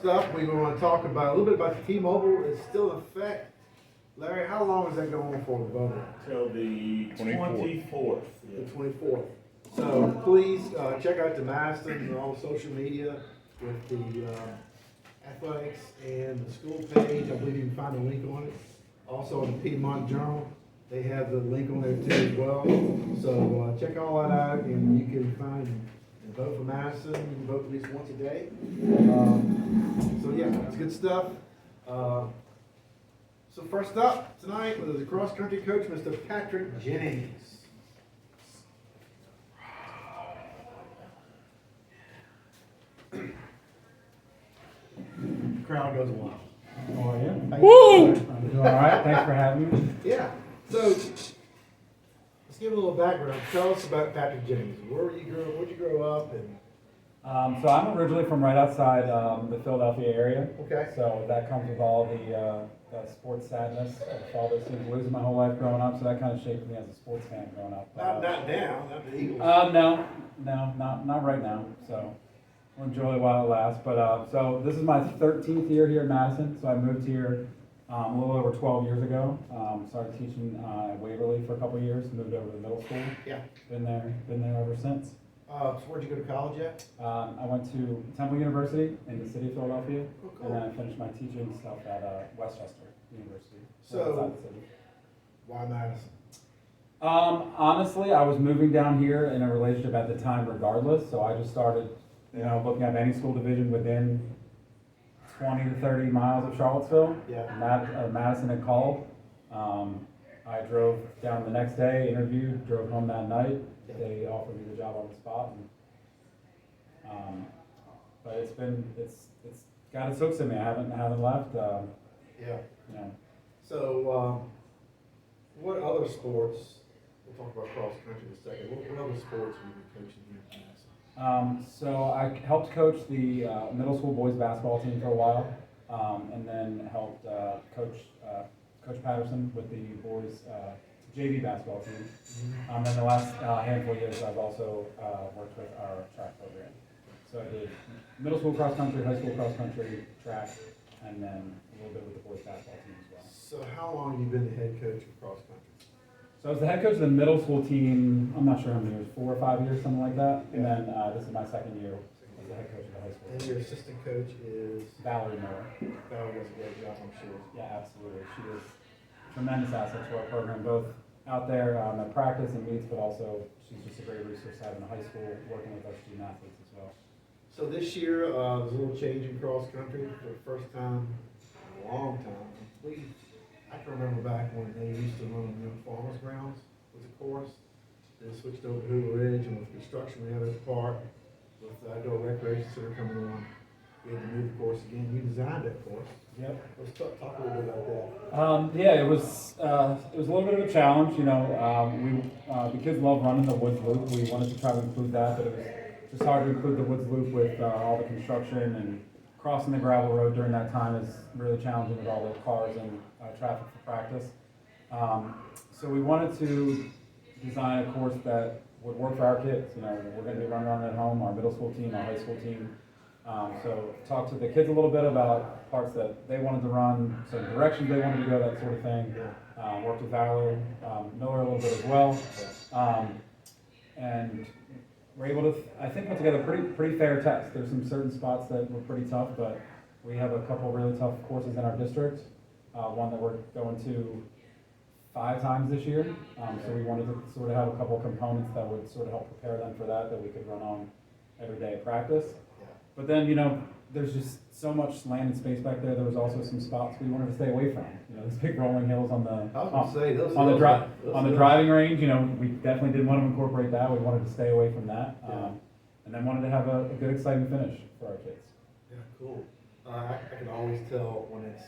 stuff. We want to talk about a little bit about the T-Mobile. It's still in effect. Larry, how long is that going on for the voting? Till the 24th. The 24th. So please check out the Madison and all social media with the athletics and the school page. I believe you can find a link on it. Also in the Piedmont Journal, they have the link on there too as well. So check all that out, and you can find and vote for Madison. You can vote at least once a day. So yeah, it's good stuff. So first up tonight was the cross country coach, Mr. Patrick Jennings. The crowd goes wild. How are you? Woo! I'm doing all right. Thanks for having me. Yeah. So let's give a little background. Tell us about Patrick Jennings. Where'd you grow up? And So I'm originally from right outside the Philadelphia area. okay. So that comes with all the sports sadness of all those things losing my whole life growing up. So that kind of shaped me as a sports fan growing up. Not now. Not the Eagles. No, not right now. So we'll enjoy it while it lasts. But so this is my 13th year here in Madison. So I moved here a little over 12 years ago. Started teaching at Waverly for a couple of years. Moved over to middle school. Yeah. Been there ever since. So where'd you go to college at? I went to Temple University in the city of Philadelphia, Oh, cool. and then I finished my teaching stuff at Westchester University. So- outside the city. Why Madison? Honestly, I was moving down here in a relationship at the time regardless, so I just started, looking at any school division within 20 to 30 miles of Charlottesville. Yeah. Madison had called. I drove down the next day, interviewed, drove home that night. Yeah. They offered me the job on the spot. But it's got its hooks in me. I haven't left. Yeah. You So what other sports? We'll talk about cross country in a second. What other sports were you coaching here in Madison? So I helped coach the middle school boys basketball team for a while, and then helped coach Coach Patterson with the boys JV basketball team. And then the last handful of years, I've also worked with our track program. So I did middle school cross country, high school cross country, track, and then a little bit with the boys basketball team as well. So how long have you been the head coach of cross country? So I was the head coach of the middle school team, I'm not sure how many years, 4 or 5 years, something like that. And then this is my second year as the head coach of the high school. And your assistant coach is Valerie Miller. Valerie does a great job, I'm sure. Yeah, absolutely. She is a tremendous asset to our program, both out there at practice and meets, but also she's just a great resource to have in the high school, working with our student athletes as well. So this year, there's a little change in cross country for the first time in a long time. I can remember back when they used to run on farmers grounds with the course. They switched over to Hoover Ridge, and with construction we had a park with the outdoor recreation center coming on. We had to move the course again. You designed that course. Yep. Let's talk a little bit about that. Yeah, it was a little bit of a challenge. The kids love running the woods loop. We wanted to try to include that, but it was just hard to include the woods loop with all the construction, and crossing the gravel road during that time is really challenging with all the cars and traffic for practice. So we wanted to design a course that would work for our kids. We're going to be running on at home, our middle school team, our high school team. So talk to the kids a little bit about parts that they wanted to run, some directions they wanted to go, that sort of thing. Worked with Valerie Miller a little bit as well. And we're able to, I think, put together a pretty fair test. There's some certain spots that were pretty tough, but we have a couple really tough courses in our district. One that we're going to 5 times this year. So we wanted to sort of have a couple of components that would sort of help prepare them for that we could run on every day at practice. But then, there's just so much land and space back there. There was also some spots we wanted to stay away from. These big rolling hills on the driving range. We definitely didn't want to incorporate that. We wanted to stay away from that, and then wanted to have a good, exciting finish for our kids. Yeah, cool. I can always tell when it's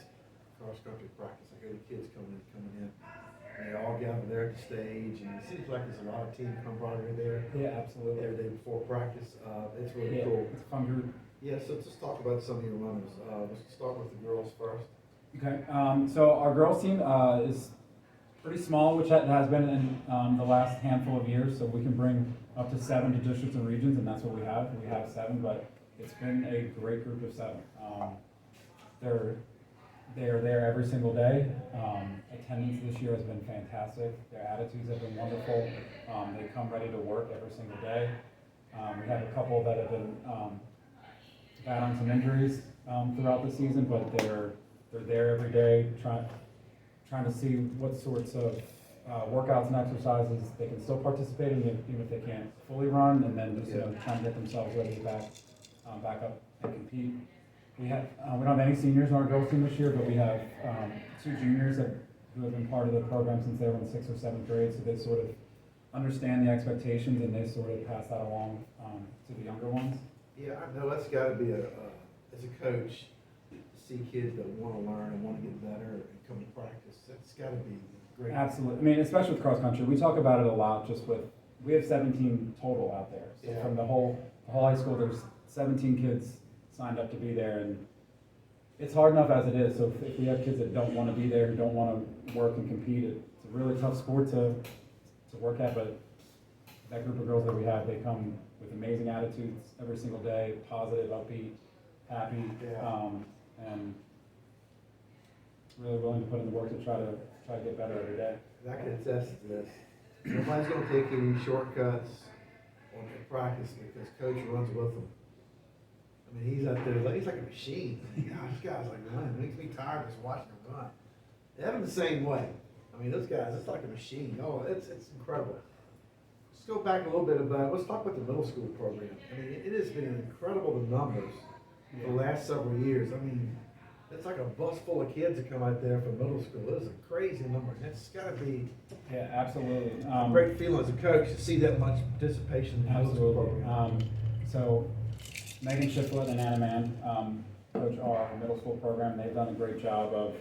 cross country practice. I hear the kids coming in. And they all gather there at the stage, and it seems like there's a lot of team camaraderie there. Yeah, absolutely. Every day before practice. It's really Yeah, cool. it's a fun group. Yeah, so let's talk about some of your runners. Let's start with the girls first. Okay, so our girls team is pretty small, which has been in the last handful of years. So we can bring up to 7 to districts and regions, and that's what we have. We have 7, but it's been a great group of 7. They are there every single day. Attendance this year has been fantastic. Their attitudes have been wonderful. They come ready to work every single day. We have a couple that have been battling some injuries throughout the season, but they're there every day trying to see what sorts of workouts and exercises they can still participate in, even if they can't fully run, and then just trying to get themselves ready back up and compete. We don't have any seniors in our girls team this year, but we have 2 juniors who have been part of the program since they were in 6th or 7th grade, so they sort of understand the expectations and they sort of pass that along to the younger ones. Yeah, I know that's gotta be as a coach, to see kids that wanna learn and wanna get better and come to practice, that's gotta be great. Absolutely. I mean, especially with cross country, we talk about it a lot. We have 17 total out there. So from the whole high school, there's 17 kids signed up to be there, and it's hard enough as it is. So if we have kids that don't want to be there, who don't want to work and compete, it's a really tough sport to work at. But that group of girls that we have, they come with amazing attitudes every single day, positive, upbeat, happy, and really willing to put in the work to try to get better every day. I can attest to this. Nobody's gonna take any shortcuts on their practice because coach runs with them. I mean, he's out there, he's like a machine. Gosh, this guy's like running. It makes me tired just watching him run. Evan the same way. I mean, those guys, it's like a machine. Oh, it's incredible. Let's go back a little bit let's talk about the middle school program. I mean, it has been incredible, the numbers for the last several years. I mean, it's like a bus full of kids that come out there from middle school. Those are crazy numbers. It's gotta be absolutely. a great feeling as a coach to see that much participation in the middle school program. So Megan Shiflett and Anna Mann coach our middle school program. They've done a great job of,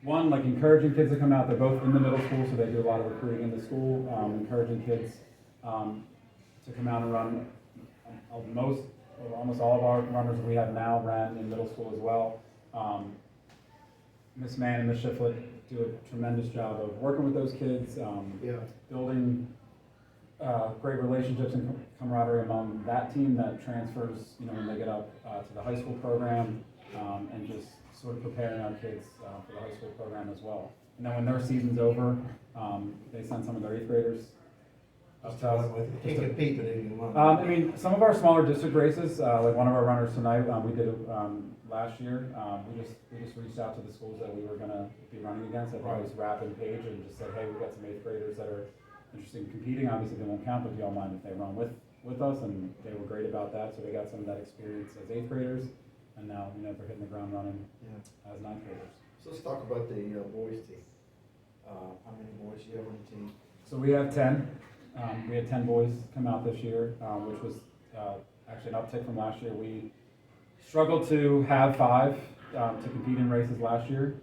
one, like encouraging kids to come out. They're both in the middle school, so they do a lot of recruiting in the school, encouraging kids to come out and run. Almost all of our runners that we have now ran in middle school as well. Miss Mann and Miss Shiflett do a tremendous job of working with those kids, building great relationships and camaraderie among that team that transfers, when they get up to the high school program, and just sort of preparing our kids for the high school program as well. And then when their season's over, they send some of their 8th graders up to us. I mean, some of our smaller district races, like one of our runners tonight, we did it last year. We just reached out to the schools that we were gonna be running against. I think it was Rapp and Page, and just said, hey, we've got some 8th graders that are interested in competing. Obviously, they won't count, but do y'all mind if they run with us? And they were great about that. So they got some of that experience as 8th graders, and now they're hitting the ground running as 9th graders. So let's talk about the boys team. How many boys do you have on the team? So we have 10. We had 10 boys come out this year, which was actually an uptick from last year. We struggled to have 5 to compete in races last year.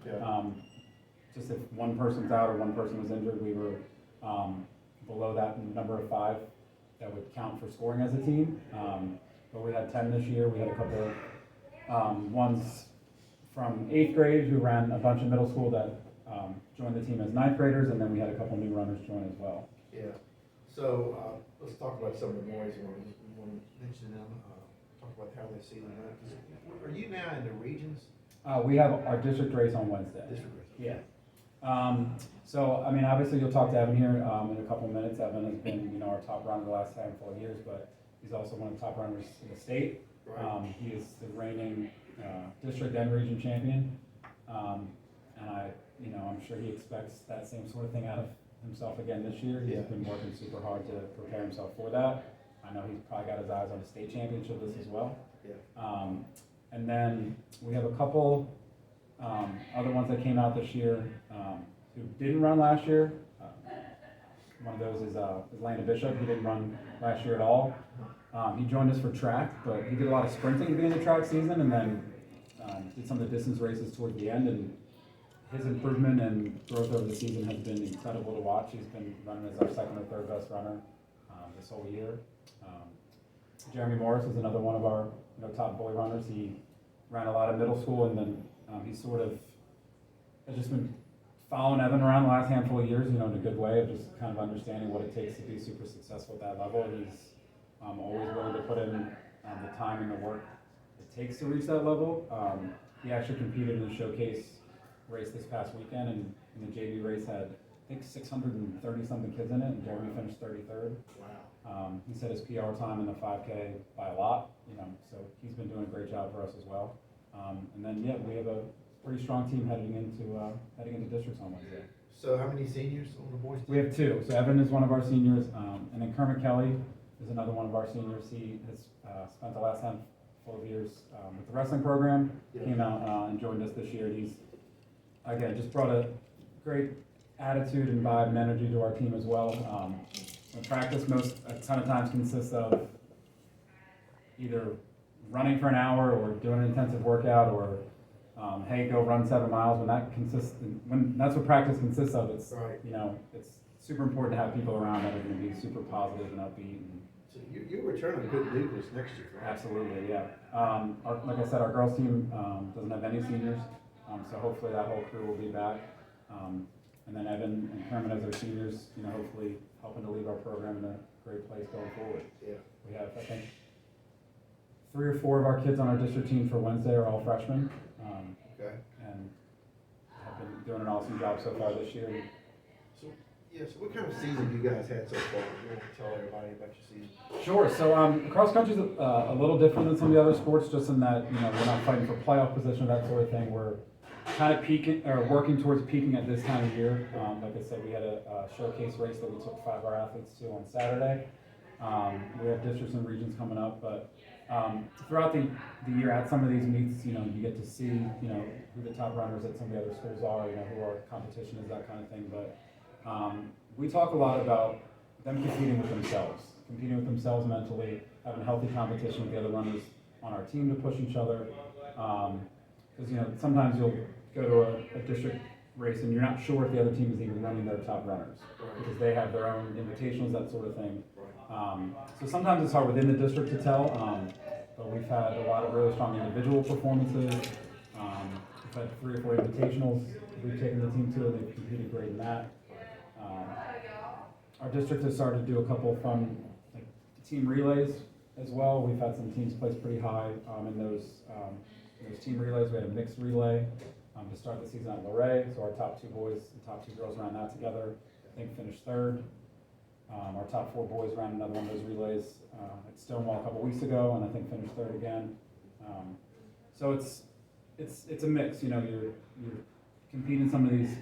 Just if one person's out or one person was injured, we were below that number of 5 that would count for scoring as a team. But we had 10 this year. We had a couple ones from 8th grade who ran a bunch of middle school that joined the team as 9th graders, and then we had a couple new runners join as well. Yeah. So let's talk about some of the boys. We want to mention them. Talk about how they see them. Are you now in the regions? We have our district race on Wednesday. District race. Yeah. So, I mean, obviously you'll talk to Evan here in a couple of minutes. Evan has been, our top runner the last handful of years, but he's also one of the top runners in the state. Right. He is the reigning district and region champion. And I'm sure he expects that same sort of thing out of himself again this year. He's been working super hard to prepare himself for that. I know he's probably got his eyes on the state championship list as well. Yeah. And then we have a couple other ones that came out this year who didn't run last year. One of those is Landon Bishop. He didn't run last year at all. He joined us for track, but he did a lot of sprinting at the end of track season, and then did some of the distance races toward the end. And his improvement and growth over the season has been incredible to watch. He's been running as our 2nd or 3rd best runner this whole year. Jeremy Morris is another one of our top boy runners. He ran a lot of middle school, and then he sort of has just been following Evan around the last handful of years, in a good way of just kind of understanding what it takes to be super successful at that level. He's always willing to put in the time and the work takes to reach that level. He actually competed in a showcase race this past weekend, and the JV race had, I think, 630 something kids in it, and Jeremy finished 33rd. Wow. He set his PR time in the 5K by a lot, so he's been doing a great job for us as well. And then, yeah, we have a pretty strong team heading into districts on Wednesday. So how many seniors on the boys team? We have two. So Evan is one of our seniors, and then Kermit Kelly is another one of our seniors. He has spent the last handful of years with the wrestling program. Yeah. Came out and joined us this year. He's, again, just brought a great attitude and vibe and energy to our team as well. Practice a ton of times consists of either running for an hour or doing an intensive workout, or hey, go run 7 miles. When that's what practice consists of, it's Right. It's super important to have people around that are going to be super positive and upbeat. So you return a good nucleus next year, right? Absolutely, yeah. Like I said, our girls team doesn't have any seniors, so hopefully that whole crew will be back. And then Evan and Kermit as our seniors, hopefully helping to lead our program in a great place going forward. Yeah. We have, I think, 3 or 4 of our kids on our district team for Wednesday are all freshmen. Okay. And have been doing an awesome job so far this year. So what kind of season you guys had so far? You want to tell everybody about your season? Sure. So cross country is a little different than some of the other sports, just in that we're not fighting for playoff position, that sort of thing. We're kind of peaking or working towards peaking at this time of year. Like I said, we had a showcase race that we took 5 of our athletes to on Saturday. We have districts and regions coming up, but throughout the year at some of these meets, you get to see who the top runners at some of the other schools are, who our competition is, that kind of thing. But we talk a lot about them competing with themselves mentally, having healthy competition with the other runners on our team to push each other. Because sometimes you'll go to a district race and you're not sure if the other team is even running their top runners, because they have their own invitationals, that sort of thing. So sometimes it's hard within the district to tell, but we've had a lot of really strong individual performances. We've had 3 or 4 invitationals we've taken the team to, and they've competed great in that. Our district has started to do a couple of fun team relays as well. We've had some teams place pretty high in those team relays. We had a mixed relay to start the season at Luray, so our top 2 boys and top 2 girls ran that together. I think finished 3rd. Our top 4 boys ran another one of those relays at Stonewall a couple weeks ago, and I think finished 3rd again. So it's a mix. You're competing some of these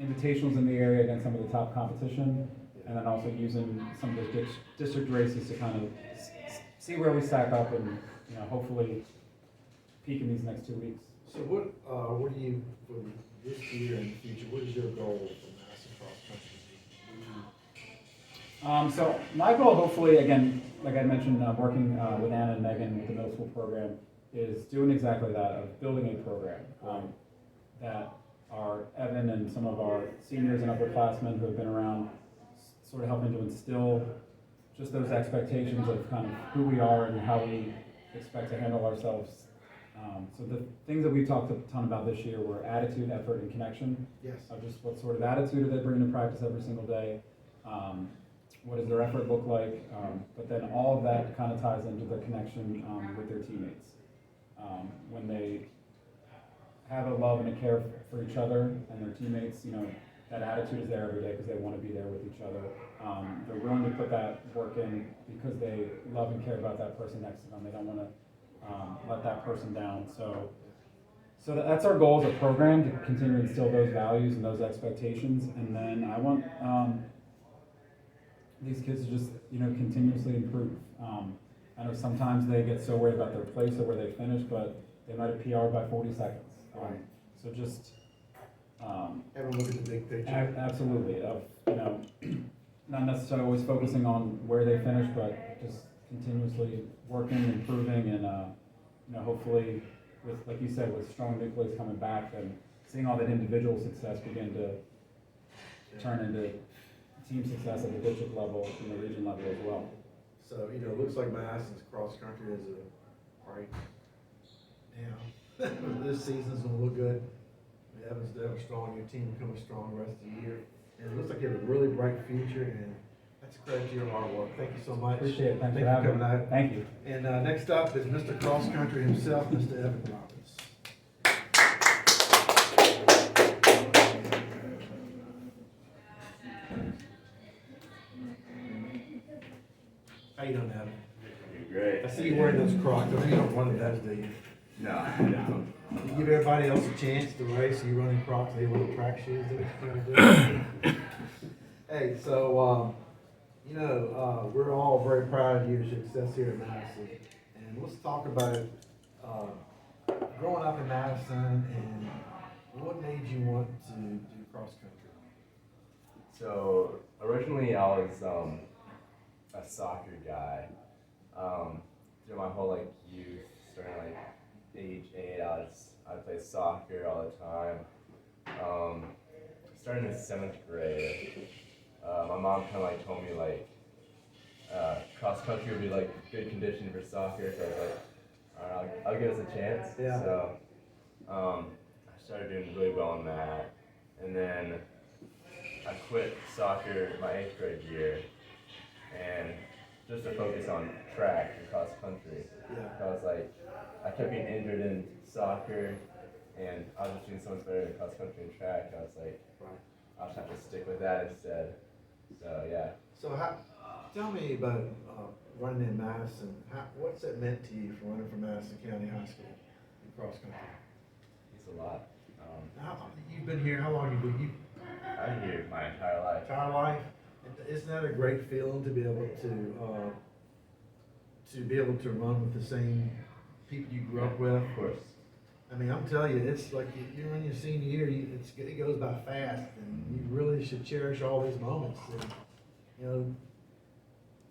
invitationals in the area against some of the top competition, and then also using some of the district races to kind of see where we stack up and hopefully peak in these next 2 weeks. So what do you, for this year and the future, what is your goal for Madison Cross Country? So my goal, hopefully, again, like I mentioned, working with Anna and Megan with the middle school program, is doing exactly that, of building a program that our Evan and some of our seniors and upperclassmen who have been around, sort of helping to instill just those expectations of kind of who we are and how we expect to handle ourselves. So the things that we talked a ton about this year were attitude, effort, and connection. Yes. Just what sort of attitude are they bringing to practice every single day? What does their effort look like? But then all of that kind of ties into their connection with their teammates. When they have a love and a care for each other and their teammates, that attitude is there every day because they want to be there with each other. They're willing to put that work in because they love and care about that person next to them. They don't want to let that person down. So that's our goal as a program, to continue to instill those values and those expectations. And then I want these kids to just continuously improve. I know sometimes they get so worried about their place or where they finish, but they might have PR'd by 40 seconds. Right. So just Everyone look at the big picture. absolutely, not necessarily always focusing on where they finish, but just continuously working, improving, and hopefully, with, like you said, with strong nucleus coming back and seeing all that individual success begin to turn into team success at the district level and the region level as well. So, it looks like Madison's cross country is right now. This season's gonna look good. Evan's definitely strong. Your team will come strong the rest of the year. And it looks like you have a really bright future. And I That's a credit to your hard work. Thank you so much. Appreciate it. Thanks Thank for you having coming me. out. Thank you. And next up is Mr. Cross Country himself, Mr. Evan Robbins. How you doing, Evan? Great. I see you wearing those Crocs. I know you don't run in those, do you? No, no. You give everybody else a chance to race. You running Crocs, they wear track shoes. They kind of do. Hey, so we're all very proud of your success here at Madison, and let's talk about growing up in Madison and what made you want to do cross country. So originally I was a soccer guy. Through my whole youth, starting age 8, I played soccer all the time. Starting in 7th grade, my mom kind of told me cross country would be good conditioning for soccer. So I was alright, I'll give us a chance. Yeah. So I started doing really well in that, and then I quit soccer my 8th grade year, and just to focus on track and cross country. Yeah. I was I kept getting injured in soccer, and I was just doing so much better in cross country and track. I was Right. I'll just have to stick with that instead. So yeah. So tell me about running in Madison. What's it meant to you for running for Madison County High School in cross country? It's a lot. You've been here. How long have you been? I'm here my entire life. Entire life. Isn't that a great feeling to be able to run with the same people you grew up with? Of course. I mean, I'm telling you, it's like you're in your senior year. It goes by fast, and you really should cherish all these moments. And,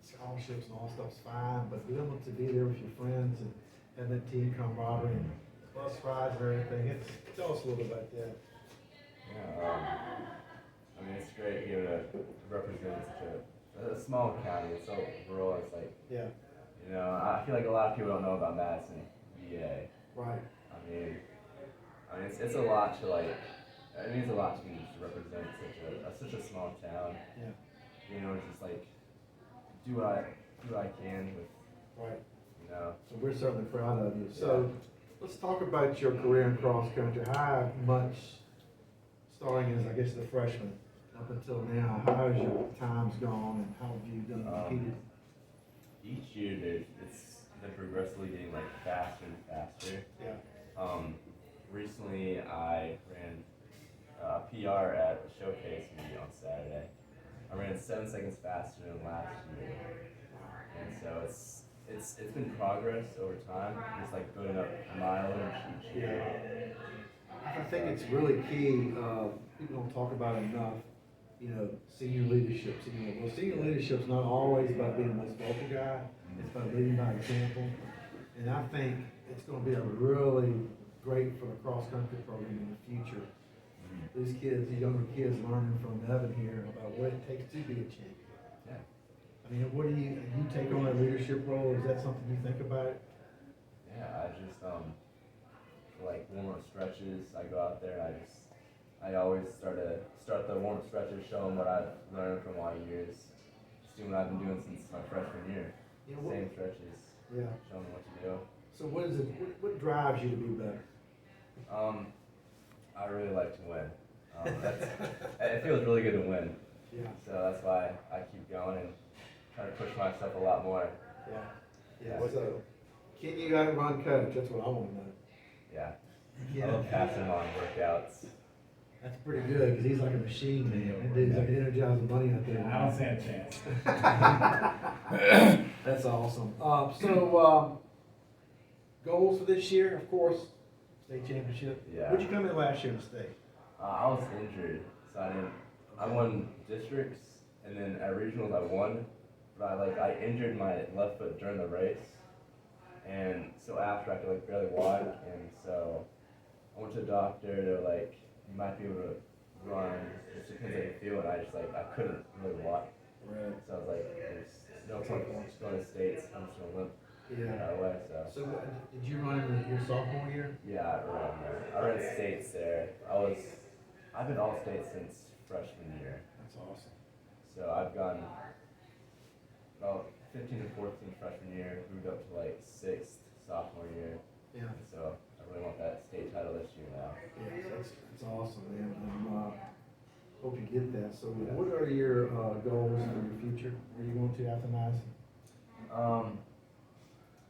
scholarships and all stuff's fine, but being able to be there with your friends and have that team camaraderie and bus rides and everything. Tell us a little bit about that. Yeah. I mean, it's great being able to represent such a small county. It's so rural. It's Yeah. I feel a lot of people don't know about Madison, VA. Right. I mean, it's a lot to it means a lot to me to represent such a small town. Yeah. Just do what I can with. Right. So we're certainly proud of you. So let's talk about your career in cross country. How much, starting as I guess the freshman up until now, how has your times gone and how have you done competed? Each year it's been progressively getting faster and faster. Yeah. Recently I ran a PR at the showcase meet on Saturday. I ran 7 seconds faster than last year, and so it's been progress over time, just building up mileage each year. I think it's really key. People don't talk about it enough. Senior leadership. Senior leadership's not always about being the most vocal guy. It's about leading by example. And I think it's going to be a really great for the cross country program in the future. These kids, these younger kids, learning from Evan here about what it takes to be a champion. Yeah. I mean, what do you take on that leadership role? Is that something you think about? Yeah, I just for warm-up stretches, I go out there and I always start the warm-up stretches, show them what I've learned from all years, just doing what I've been doing since my freshman year. Same stretches. Yeah. Show them what to do. So what is it? What drives you to be better? I really like to win. It feels really good to win. Yeah. So that's why I keep going and try to push myself a lot more. Yeah. So, can you outrun coach? That's what I want to know. Yeah. Yeah. I love passing him on workouts. That's pretty good because he's like a machine, man. That dude's like energizing money out there. I don't stand a chance. That's awesome. Goals for this year, of course, state championship. Yeah. What'd you come in last year in the state? I was injured, so I won districts, and then at regionals I won, but I injured my left foot during the race, and so after I could barely walk, and so I went to the doctor. They're like, you might be able to run, it just depends how you feel, and I couldn't really walk. Right. So I was like, there's no point in just going to the States, I'm just gonna limp Yeah. away. So Did you run your sophomore year? yeah, I ran states there. I've been all state since freshman year. That's awesome. So I've gone about 15 to 14 freshman year, moved up to like 6th sophomore year. Yeah. And so I really want that state title this year now. Yeah, that's awesome, man. Hope you get that. So what are your goals for your future? Where are you going to after Madison?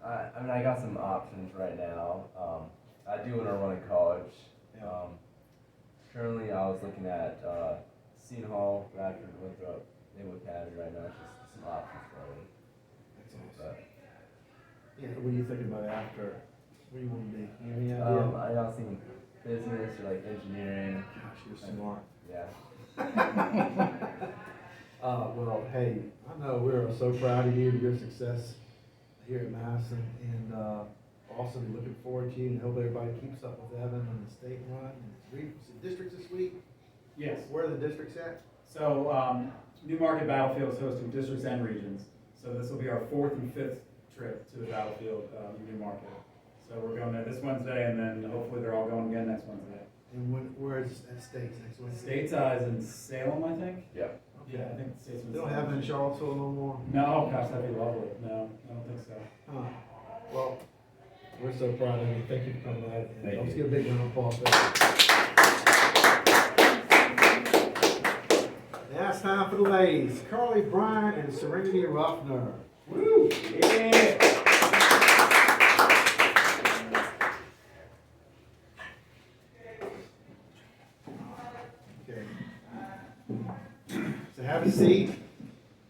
I mean, I got some options right now. I do want to run in college. Yeah. Currently, I was looking at Seton Hall, Radford, Winthrop, Naval Academy right now. Just some options for me. That's awesome. But, Yeah, what are you thinking about after? What do you want to be? You have any idea? I was thinking business or like engineering. Gosh, you're smart. Yeah. Well, hey, I know we're so proud of you and your success here at Madison, and also looking forward to you, and hope everybody keeps up with Evan on the state run. And districts this week? Yes. Where are the districts at? So, Newmarket Battlefield is hosting districts and regions. So this will be our 4th and 5th trip to the battlefield, Newmarket. So we're going there this Wednesday, and then hopefully they're all going again next Wednesday. And where's at States next Wednesday? States is in Salem, I think. Yeah. Yeah, I think States. They don't have it in Charlottesville no more? No, gosh, that'd be lovely. No, I don't think so. Huh. Well, we're so proud of you. Thank you for coming out. And Thank let's you. give a big round of applause. Now it's time for the ladies. Carly Bryant and Serenity Ruffner. Woo! Yeah. Okay. So have a seat.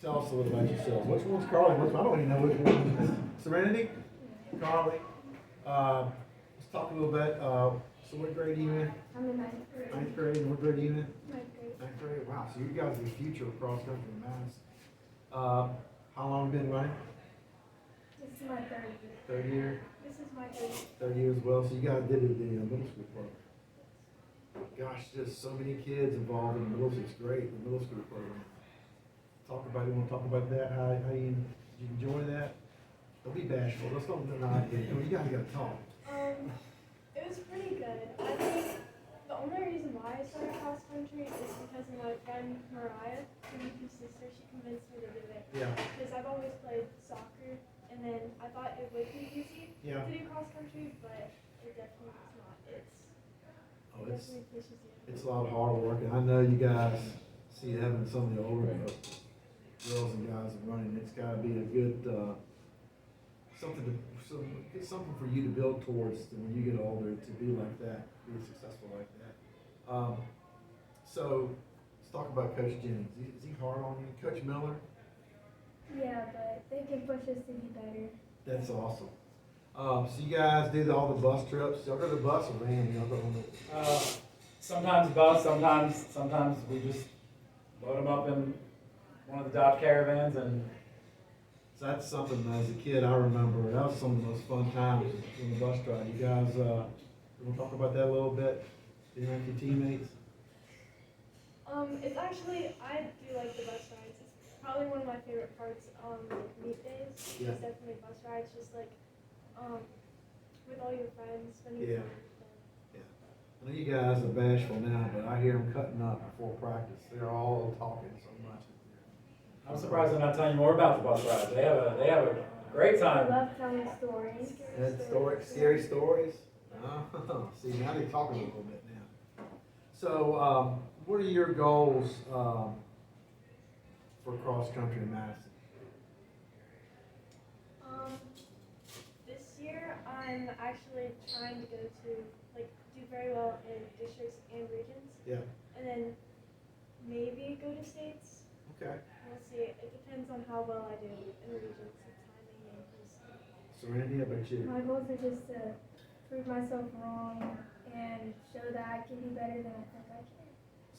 Tell us a little about yourself. Which one's Carly? I don't even know which one is Serenity? Carly. Let's talk a little bit. So what grade are you in? I'm in ninth grade. Ninth grade. And what grade are you in? Ninth grade. Ninth grade. Wow. So you guys are the future of cross country in Madison. How long have you been running? This is my third year. Third year. This is my third year. Third year as well. So you guys did it in the middle school program. Gosh, just so many kids involved in the middle school. It's great. The middle school program. Talk about it. You want to talk about that? How you did you enjoy that? Don't be bashful. Let's don't deny it. You guys got to talk. It was pretty good. I think the only reason why I started cross country is because of my friend Mariah, who's sister. She convinced me to do it. Yeah. Because I've always played soccer, and then I thought it would be easy Yeah. to do cross country, but it definitely is not. It definitely pushes you. It's a lot of hard work, and I know you guys see Evan, some of the older girls and guys are running. It's got to be a good something for you to build towards when you get older to be like that, be successful like that. So let's talk about Coach Jennings. Is he hard on you, Coach Miller? Yeah, but they can push us to be better. That's awesome. So you guys do all the bus trips. Y'all go to the bus or van? Y'all go on the Sometimes bus, sometimes we just load them up in one of the Dodge Caravans and. So that's something as a kid I remember. That was some of the most fun times in the bus drive. You guys, want to talk about that a little bit? Being with your teammates? It's actually, I do like the bus rides. It's probably one of my favorite parts on meet days. Yeah. It's definitely bus rides, just like, with all your friends, spending Yeah. time with them. I know you guys are bashful now, but I hear them cutting up before practice. They're all talking so much. I'm surprised they're not telling you more about the bus rides. They have a great I time. love telling stories. Scary stories? See, now they're talking a little bit now. So, what are your goals for cross country in Madison? This year I'm actually trying to go to, like, do very well in districts and regions. Yeah. And then maybe go to states. Okay. We'll see. It depends on how well I do in regions, the timing and just. Serenity, how about you? My goals are just to prove myself wrong and show that I can do better than I think I can.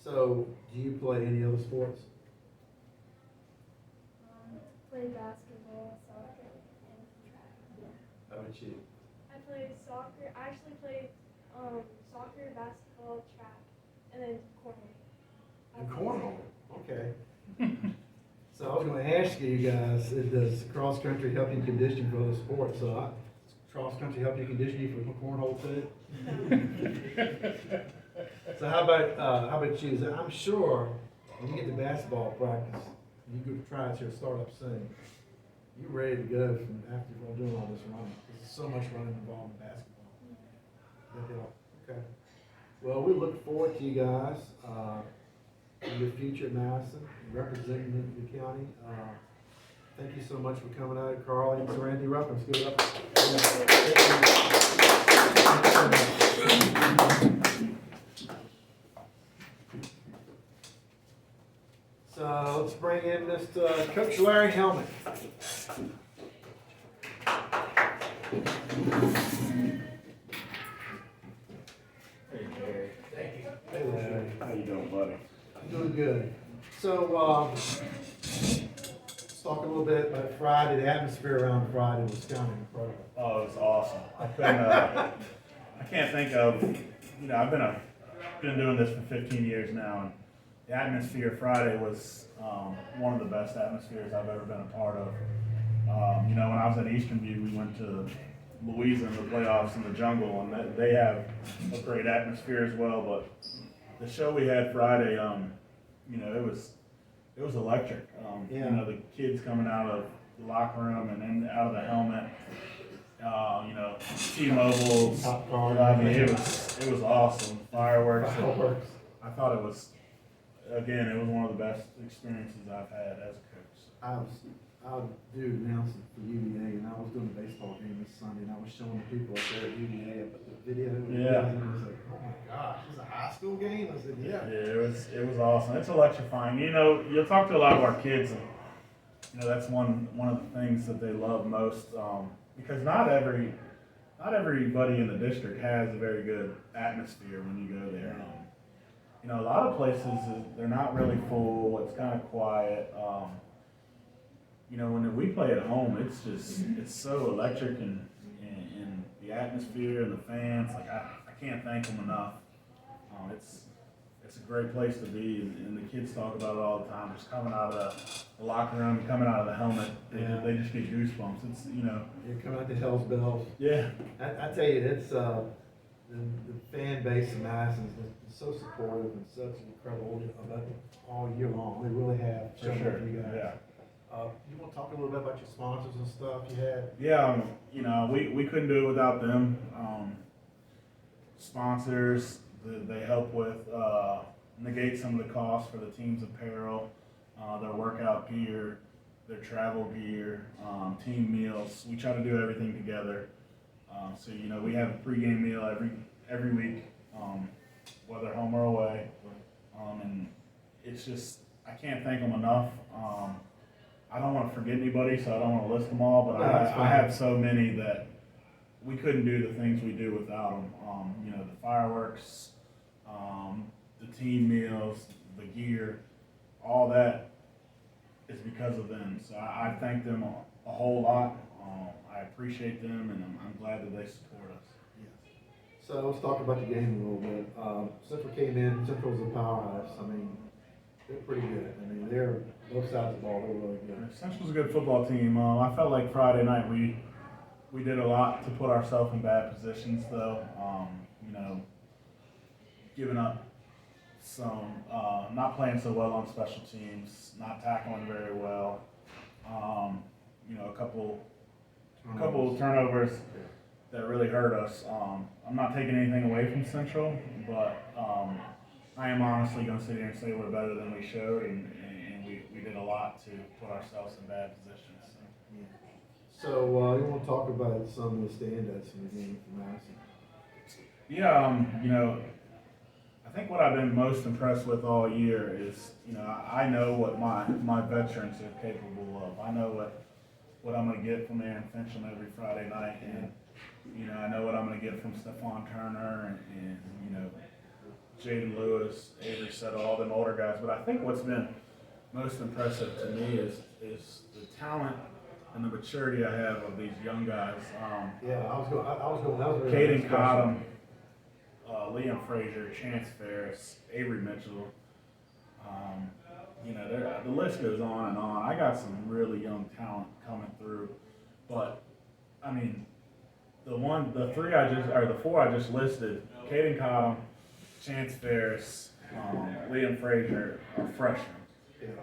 So, do you play any other sports? Play basketball, soccer, and track. How about you? I play soccer. I actually played soccer, basketball, track, and then cornhole. And cornhole, okay. So I was going to ask you guys, does cross country help you condition you for other sports? So cross country help you condition you for cornhole too? So how about you? So I'm sure when you get to basketball practice, you go try it, you'll start up soon. You ready to go from after you're doing all this running? There's so much running involved in basketball. Good deal. Okay. Well, we look forward to you guys, in your future at Madison, representing the county. Thank you so much for coming out, Carl and Randy Ruffin. Let's give it up. So let's bring in Mr. Coach Larry Helmick. Hey, Jerry. Hey, Larry. How you doing, buddy? I'm doing good. So, let's talk a little bit about Friday. The atmosphere around Friday was kind of incredible. Oh, it was awesome. I couldn't. I can't think of. I've been doing this for 15 years now, and the atmosphere Friday was one of the best atmospheres I've ever been a part of. When I was at Eastern View, we went to Louisa in the playoffs in the jungle, and they have a great atmosphere as well. But the show we had Friday, it was electric. The kids coming out of the locker room and then out of the helmet. T-Mobiles. Popcorn. I mean, it was awesome. Fireworks. Fireworks. I thought it was one of the best experiences I've had as a coach. I was due announcing for UVA, and I was doing a baseball game this Sunday, and I was showing the people up there at UVA, but the video, Yeah. and I was like, oh my gosh, this is a high school game? I said, yeah. Yeah, it was awesome. It's electrifying. You'll talk to a lot of our kids, and that's one of the things that they love most. Because not everybody in the district has a very good atmosphere when you go there. A lot of places they're not really full. It's kind of quiet. When we play at home, it's so electric and the atmosphere and the fans. Like I can't thank them enough. It's a great place to be, and the kids talk about it all the time. Just coming out of the locker room, coming out of the helmet, they just get goosebumps. It's You're coming out to Hell's Bells. Yeah. I tell you, it's the fan base in Madison is so supportive and such incredible about it all year long. They really have For shown sure. up for you guys. Yeah. You want to talk a little bit about your sponsors and stuff you had? Yeah, we couldn't do it without them. Sponsors, they help with negate some of the costs for the team's apparel, their workout gear, their travel gear, team meals. We try to do everything together. So we have a pregame meal every week, whether home or away, and it's just I can't thank them enough. I don't want to forget anybody, so I don't want to list them all, but I have so many that we couldn't do the things we do without them. The fireworks, the team meals, the gear, all that is because of them. So I thank them a whole lot. I appreciate them, and I'm glad that they support us. So let's talk about the game a little bit. Central came in. Central's a powerhouse. I mean, they're pretty good. I mean, they're both sides of the ball. They're really good. Central's a good football team. I felt like Friday night we did a lot to put ourselves in bad positions, though. Giving up some, not playing so well on special teams, not tackling very well. A couple turnovers that really hurt us. I'm not taking anything away from Central, but I am honestly going to sit here and say we're better than we showed, and we did a lot to put ourselves in bad positions. So you want to talk about some of the standouts in the game for Madison? Yeah, I think what I've been most impressed with all year is, I know what my veterans are capable of. I know what I'm going to get from Aaron Fincham every Friday night, and I know what I'm going to get from Stephon Turner and Jaden Lewis, Avery Settle, all them older guys. But I think what's been most impressive to me is the talent and the maturity I have of these young guys. Yeah, I was going. That was Caden Cottom, Liam Frazier, Chance Ferris, Avery Mitchell. The list goes on and on. I got some really young talent coming through, but I mean, the four I just listed: Caden Cottom, Chance Ferris, Liam Frazier are freshmen.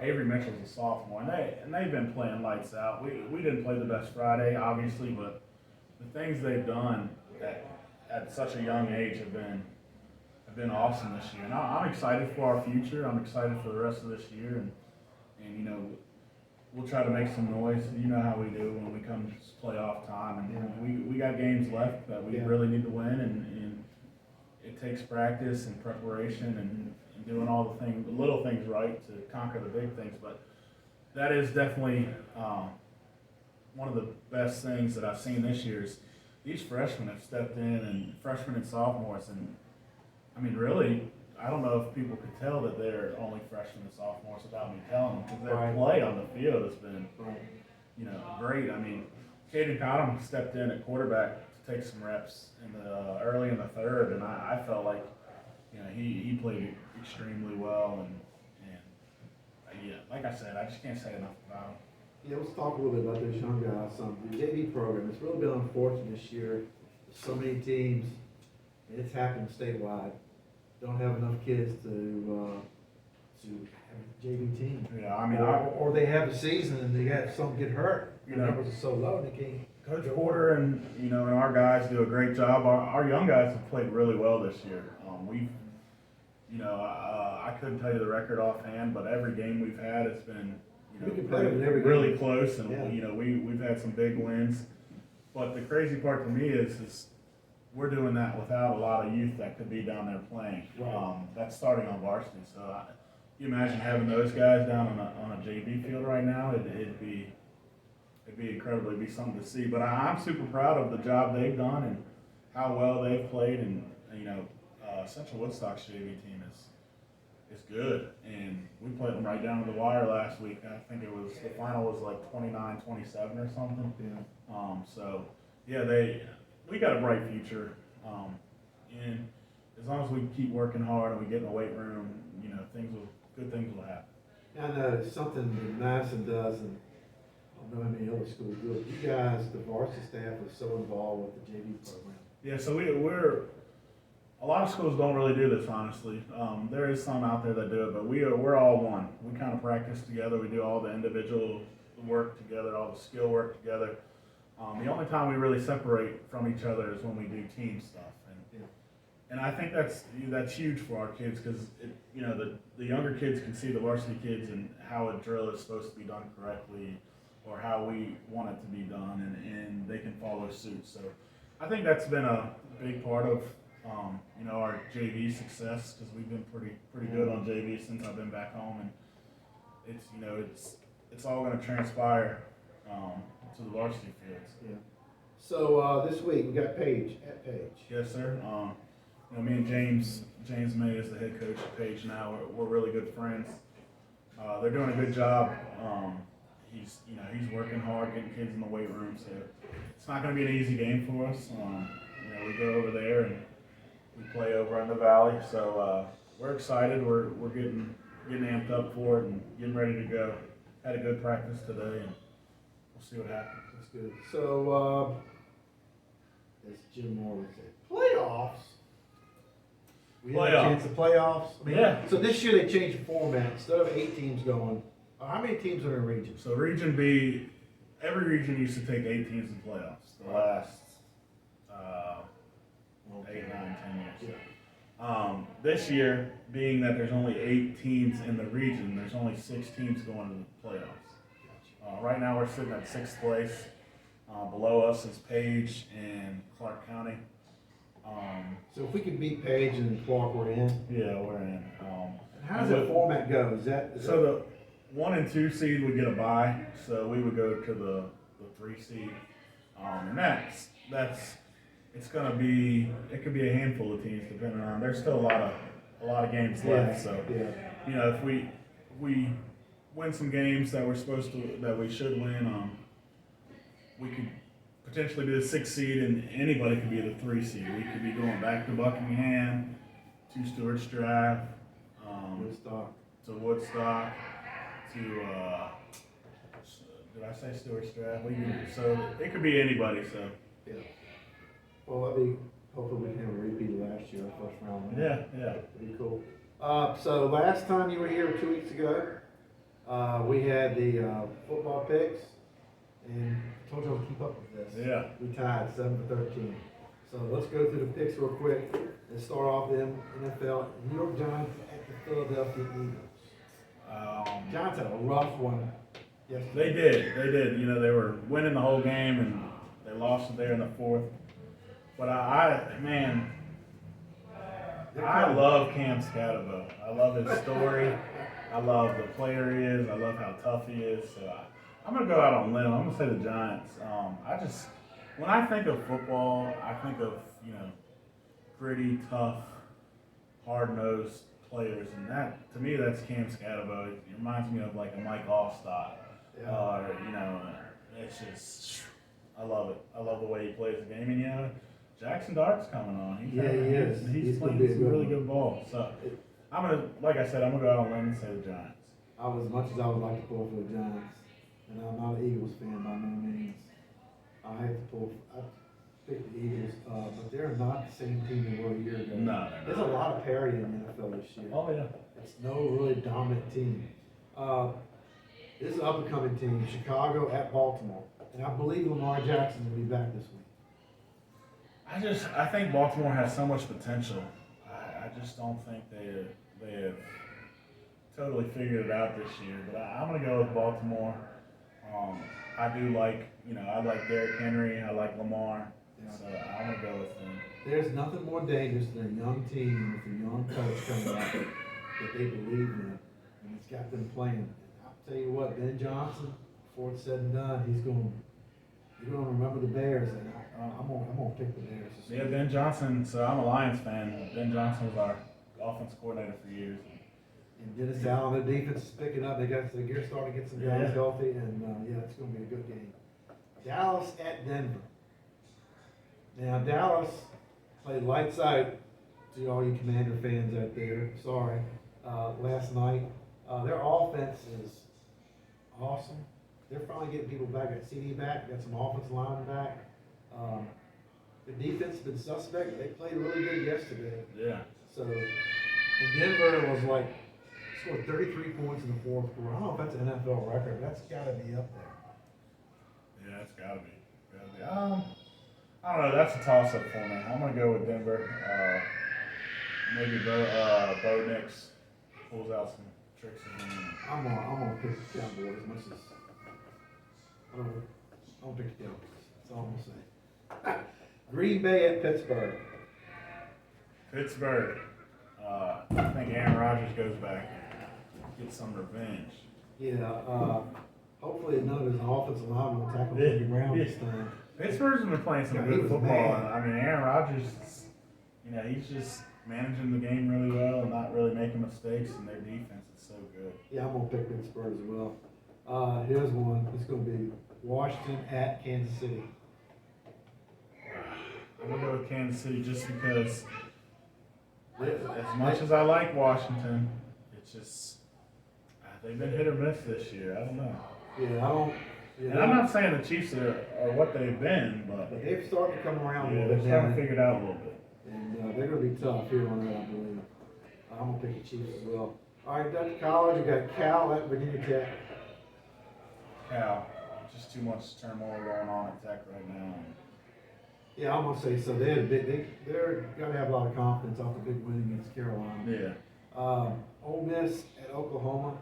Avery Mitchell's a sophomore, and they've been playing lights out. We didn't play the best Friday, obviously, but the things they've done at such a young age have been awesome this year. And I'm excited for our future. I'm excited for the rest of this year, and you know, we'll try to make some noise. You know how we do when we come to playoff time, and we got games left that we really need to win, and it takes practice and preparation and doing all the little things right to conquer the big things. But that is definitely one of the best things that I've seen this year is these freshmen have stepped in, and freshmen and sophomores, and I mean, really, I don't know if people could tell that they're only freshmen and sophomores without me telling them, because their play on the field has been, you know, great. I mean, Caden Cottom stepped in at quarterback to take some reps early in the third, and I felt like, you know, he played extremely well, and yeah, like I said, I just can't say enough about him. Yeah, let's talk a little bit about those young guys. The JV program, it's really been unfortunate this year. So many teams, and it's happened statewide, don't have enough kids to have a JV team. Yeah, I mean, or they have a season and they have some get hurt. You The know, numbers are so low, they can't. Coach Porter and our guys do a great job. Our young guys have played really well this year. I couldn't tell you the record offhand, but every game we've had has been really close, and we've had some big wins. But the crazy part to me is we're doing that without a lot of youth that could be down there playing. Right. That's starting on varsity. So you imagine having those guys down on a JV field right now? It'd be incredible. It'd be something to see. But I'm super proud of the job they've done and how well they've played. And Central Woodstock's JV team is good, and we played them right down to the wire last week. I think the final was like 29-27 or something. Yeah. We got a bright future, and as long as we keep working hard and we get in the weight room, good things will happen. I know it's something that Madison does, and I don't know how many other schools do it. You guys, the varsity staff, is so involved with the JV program. Yeah, so we're a lot of schools don't really do this, honestly. There is some out there that do it, but we're all one. We kind of practice together. We do all the individual work together, all the skill work together. The only time we really separate from each other is when we do team stuff, and I think that's huge for our kids, because the younger kids can see the varsity kids and how a drill is supposed to be done correctly, or how we want it to be done, and they can follow suit. So I think that's been a big part of our JV success, because we've been pretty good on JV since I've been back home, and it's all going to transpire to the varsity fields. Yeah. So this week we got Paige at Paige. Yes, sir. Me and James May is the head coach at Paige now. We're really good friends. They're doing a good job. He's working hard, getting kids in the weight room. So it's not going to be an easy game for us. We go over there and we play over in the valley. So we're excited. We're getting amped up for it and getting ready to go. Had a good practice today, and we'll see what happens. That's good. So as Jim Moore would say, playoffs. We have a chance of playoffs. Yeah. So this year they changed the format. Instead of 8 teams going, how many teams are in a region? So Region B, every region used to take 8 teams in playoffs the last 8, 9, 10 years. This year, being that there's only 8 teams in the region, there's only 6 teams going to the playoffs. Right now we're sitting at 6th place. Below us is Page and Clark County. So if we could beat Page and Clark, we're in. Yeah, we're in. How does that format go? The 1 and 2 seed would get a bye, so we would go to the 3 seed, and it's going to be, it could be a handful of teams depending on. There's still a lot of games left, so if we win some games that we should win, we could potentially be the 6th seed, and anybody could be the 3 seed. We could be going back to Buckingham, to Stewart's Drive, to Woodstock, to did I say Stewart's Drive? So it could be anybody. So yeah. Well, hopefully we can have a repeat of last year, our first round. Yeah. That'd be cool. So last time you were here 2 weeks ago, We had the football picks, and I told you I'll keep up with this. Yeah. We tied 7-13. So let's go through the picks real quick. Let's start off the NFL. New York Giants at the Philadelphia Eagles. Giants had a rough one yesterday. They did. You know, they were winning the whole game and they lost it there in the fourth. But man, I love Cam Scatterbo. I love his story. I love the player he is. I love how tough he is. So I'm going to go out on a limb. I'm going to say the Giants. When I think of football, I think of, you know, gritty, tough, hard-nosed players. And that, to me, that's Cam Scatterbo. It reminds me of like a Mike Allstott. Yeah. You know, it's just, I love it. I love the way he plays the game. And, you know, Jackson Dart's coming on. He is. He's gonna playing be a some good really one. good ball. So like I said, I'm gonna go out on a lim and say the Giants. As much as I would like to pull for the Giants, and I'm not an Eagles fan by no means, I picked the Eagles, but they're not the same team they were a year ago. No, There's a lot of parity in the NFL this year. Oh yeah. It's no really dominant team. This is an up-and-coming team, Chicago at Baltimore, and I believe Lamar Jackson will be back this week. I think Baltimore has so much potential. I just don't think they have totally figured it out this year. But I'm gonna go with Baltimore. I like Derrick Henry. I like Lamar. Yeah. So I'm gonna go with them. There's nothing more dangerous than a young team with a young coach coming out that they believe in, and it's got them playing. And I'll tell you what, Ben Johnson, before it's said and done, you're gonna remember the Bears, and I'm gonna pick the Bears. Yeah, Ben Johnson. So I'm a Lions fan. Ben Johnson was our offense coordinator for years. And Dennis Allen, the defense is picking up. They're starting to get some guys healthy, and it's going to be a good game. Dallas at Denver. Now, Dallas played lights out to all you Commander fans out there. Sorry. Last night. Their offense is awesome. They're finally getting people back. Got CD back. Got some offensive linemen back. The defense has been suspect. They played really good yesterday. Yeah. So, and Denver was like, scored 33 points in the fourth quarter. I don't know if that's an NFL record. That's got to be up there. Yeah, it's gotta be. I don't know. That's a toss-up for me. I'm gonna go with Denver. Maybe Bo Nix pulls out some tricks again. I'm gonna pick the Cowboys as much as I'm gonna pick the Cowboys. That's all I'm gonna say. Green Bay at Pittsburgh. Pittsburgh. I think Aaron Rodgers goes back and gets some revenge. Yeah. Hopefully none of his offensive linemen will tackle Jimmy Brown this time. Pittsburgh's been playing some Yeah, he good was football. mad. And, I mean, Aaron Rodgers, he's just managing the game really well and not really making mistakes, and their defense is so good. Yeah, I'm gonna pick Pittsburgh as well. Here's one. It's gonna be Washington at Kansas City. I'm going to go with Kansas City just because, as much as I like Washington, it's just, they've been hit or miss this year. I don't know. Yeah, And I'm not saying the Chiefs are what they've been, but but they've started to come around a they're little bit starting now. to figure it out a little bit. And they're going to be tough here on that, I believe. I'm going to pick the Chiefs as well. All right, Dutch College, you got Cal at Virginia Tech. Cal, just too much turmoil going on at Tech right now. Yeah, I'm going to say so. They're going to have a lot of confidence off the big win against Carolina. Yeah. Ole Miss at Oklahoma.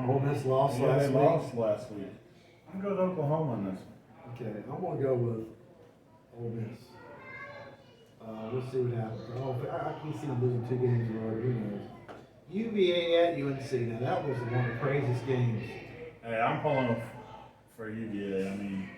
Ole Miss lost Yeah, last they week. lost last week. I'm going to go with Oklahoma on this one. Okay, I'm going to go with Ole Miss. We'll see what happens. I can see them losing 2 games in a row. Who knows? UVA at UNC. Now, that was one of the craziest games. Hey, I'm pulling for UVA. I mean,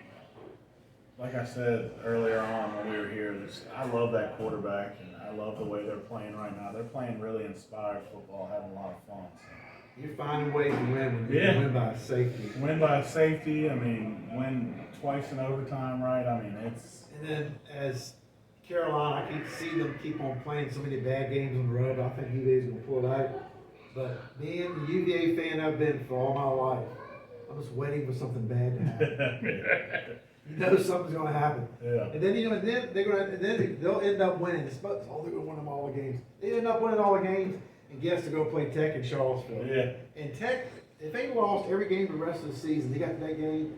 like I said earlier on when we were here, I love that quarterback, and I love the way they're playing right now. They're playing really inspired football, having a lot of fun. So. You're finding ways to win when you can win by safety. Win by safety. I mean, win twice in overtime, right? I mean, it's. And then as Carolina, I keep seeing them keep on playing so many bad games on the road. But I think UVA's going to pull it out. But being the UVA fan I've been for all my life, I'm just waiting for something bad to happen. You know something's going to happen. Yeah. And then they'll end up winning. They're going to win them all the games. They end up winning all the games, and gets to go play Tech in Charlottesville. Yeah. And Tech, if they lost every game the rest of the season, they got to that game,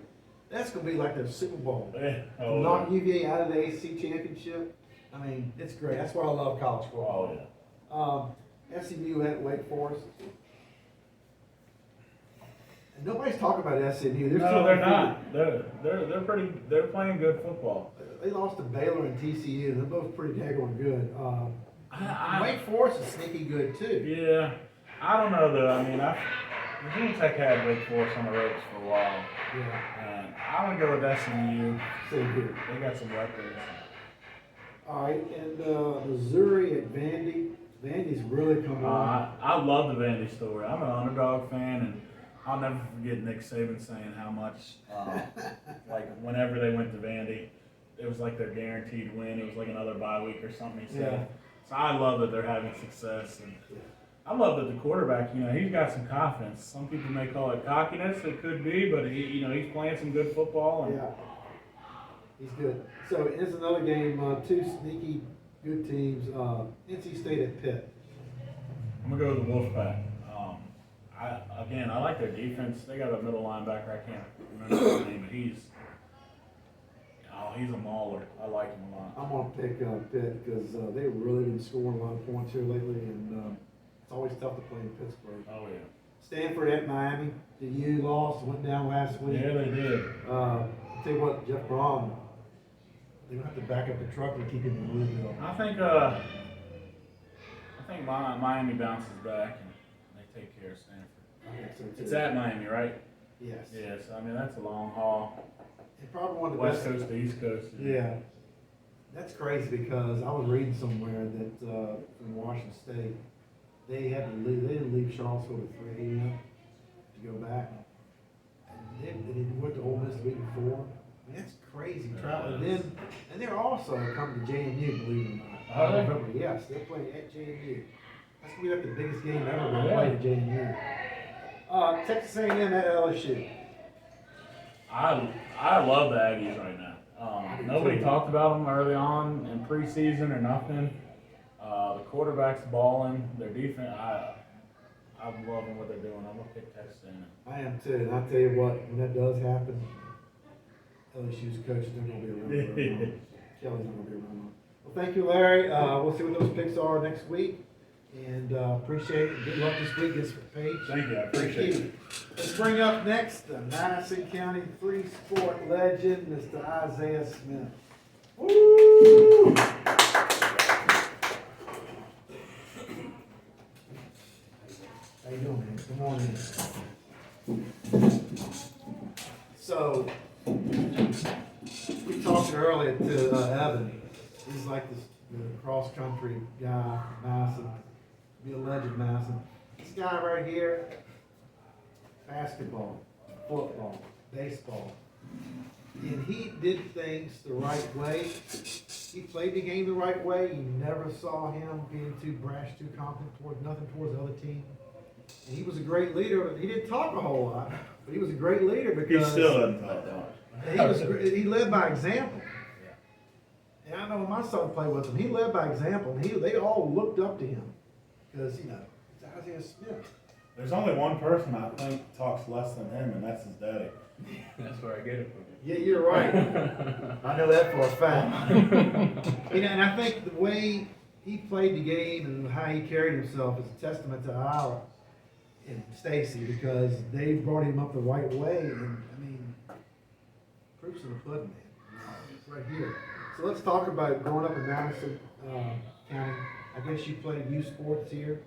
that's going to be like the Super Bowl. Yeah. To Oh, knock yeah. UVA out of the ACC championship, I mean, it's great. That's why I love college football. Oh, yeah. SMU at Wake Forest. And nobody's talking about SMU. No, they're not. They're playing good football. They lost to Baylor and TCU. They're both pretty daggone good. I- Wake Forest is sneaky good too. Yeah. I don't know though. I mean, Virginia Tech had Wake Forest on the ropes for a while. Yeah. And I want to go with SMU. Same here. They got some weapons. All right, and Missouri at Vandy. Vandy's really come on. I love the Vandy story. I'm an underdog fan, and I'll never forget Nick Saban saying how much, like, whenever they went to Vandy, it was like their guaranteed win. It was like another bye week or something, he said. Yeah. So I love that they're having success. And I love that the quarterback, he's got some confidence. Some people may call it cockiness. It could be, but he's playing some good football. And Yeah. He's good. So it's another game. Two sneaky good teams. NC State at Pitt. I'm going to go with the Wolfpack. I like their defense. They got a middle linebacker. I can't remember his name, but he's a mauler. I like him a lot. I'm going to pick Pitt because they've really been scoring a lot of points here lately, and it's always tough to play in Pittsburgh. Oh, yeah. Stanford at Miami. The U lost, went down last week. Yeah, they did. I'll tell you what, Jeff Braun, they're going to have to back up the truck and keep him in Louisville. I think Miami bounces back and they take care of Stanford. I think so too. It's at Miami, right? Yes. Yes. I mean, that's a long haul. And probably one of the West best. Coast to East Coast. Yeah. That's crazy because I was reading somewhere that from Washington State, they didn't leave Charlottesville at 3 a.m. to go back. And they went to Ole Miss the week before. I mean, that's crazy travel. And they're also coming to JMU, believe it or not. Are they? November. Yes, they're playing at JMU. That's gonna be like the biggest game ever going to play at JMU. Texas A&M at LSU. I love the Aggies right now. Nobody talked about them early on in preseason or nothing. The quarterback's balling. Their defense, I'm loving what they're doing. I'm gonna pick Texas A&M. I am too, and I'll tell you what, when that does happen, LSU's coach is not going to be around very long. Kelly's not going to be around long. Well, thank you, Larry. We'll see what those picks are next week, and appreciate it. Good luck this week against Page. Thank you. I appreciate it. Let's bring up next the Madison County three-sport legend, Mr. Isaiah Smith. Woo! How you doing, man? Good morning. So, we talked earlier to Evan. He's like the cross country guy from Madison. Be a legend, Madison. This guy right here, basketball, football, baseball. And he did things the right way. He played the game the right way. You never saw him being too brash, too confident towards nothing towards the other team. And he was a great leader. He didn't talk a whole lot, but he was a great leader He because still doesn't talk that much. he led by example. And I know when my son played with him, he led by example. And they all looked up to him because it's Isaiah Smith. There's only one person I think talks less than him, and that's his daddy. That's where I get it from. Yeah, you're right. I know that for a fact. And I think the way he played the game and how he carried himself is a testament to Iowa and Stacy because they brought him up the right way. And I mean, proof's in the pudding, man. It's right here. So let's talk about growing up in Madison County. I guess you played youth sports here.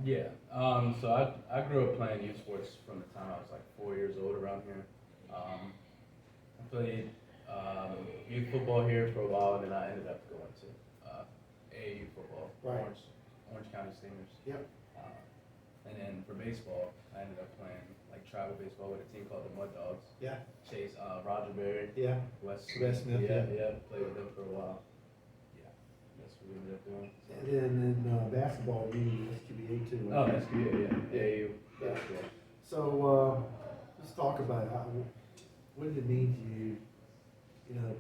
Yeah. So I grew up playing youth sports from the time I was like 4 years old around here. I played youth football here for a while, and then I ended up going to AAU football, Right. Orange County Steamers. Yep. And then for baseball, I ended up playing like travel baseball with a team called the Mud Dogs. Yeah. Chase, Roger Berry, Yeah. Wes Wes Smith, yeah. Played with them for a while. Yeah, that's what we ended up doing. So. And then in basketball, you SQBA too. Oh, Right? that's good. Yeah, AAU. Yeah. Yeah. So let's talk about it. What did it mean to you? You know,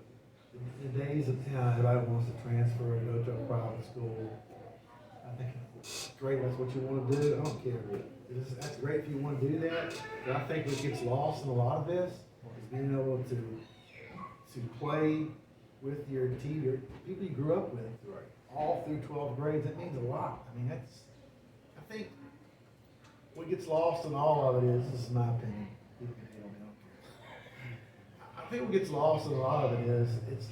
in the days of everybody wants to transfer and go to a private school. I think it's great, that's what you wanna do, I don't care. That's great if you wanna do that, but I think what gets lost in a lot of this is being able to play with your team, your people you grew up with, Right. all through 12th grades, that means a lot. I mean, I think what gets lost in all of it is, this is my opinion, people can hate on me, I don't care. I think what gets lost in a lot of it is, it's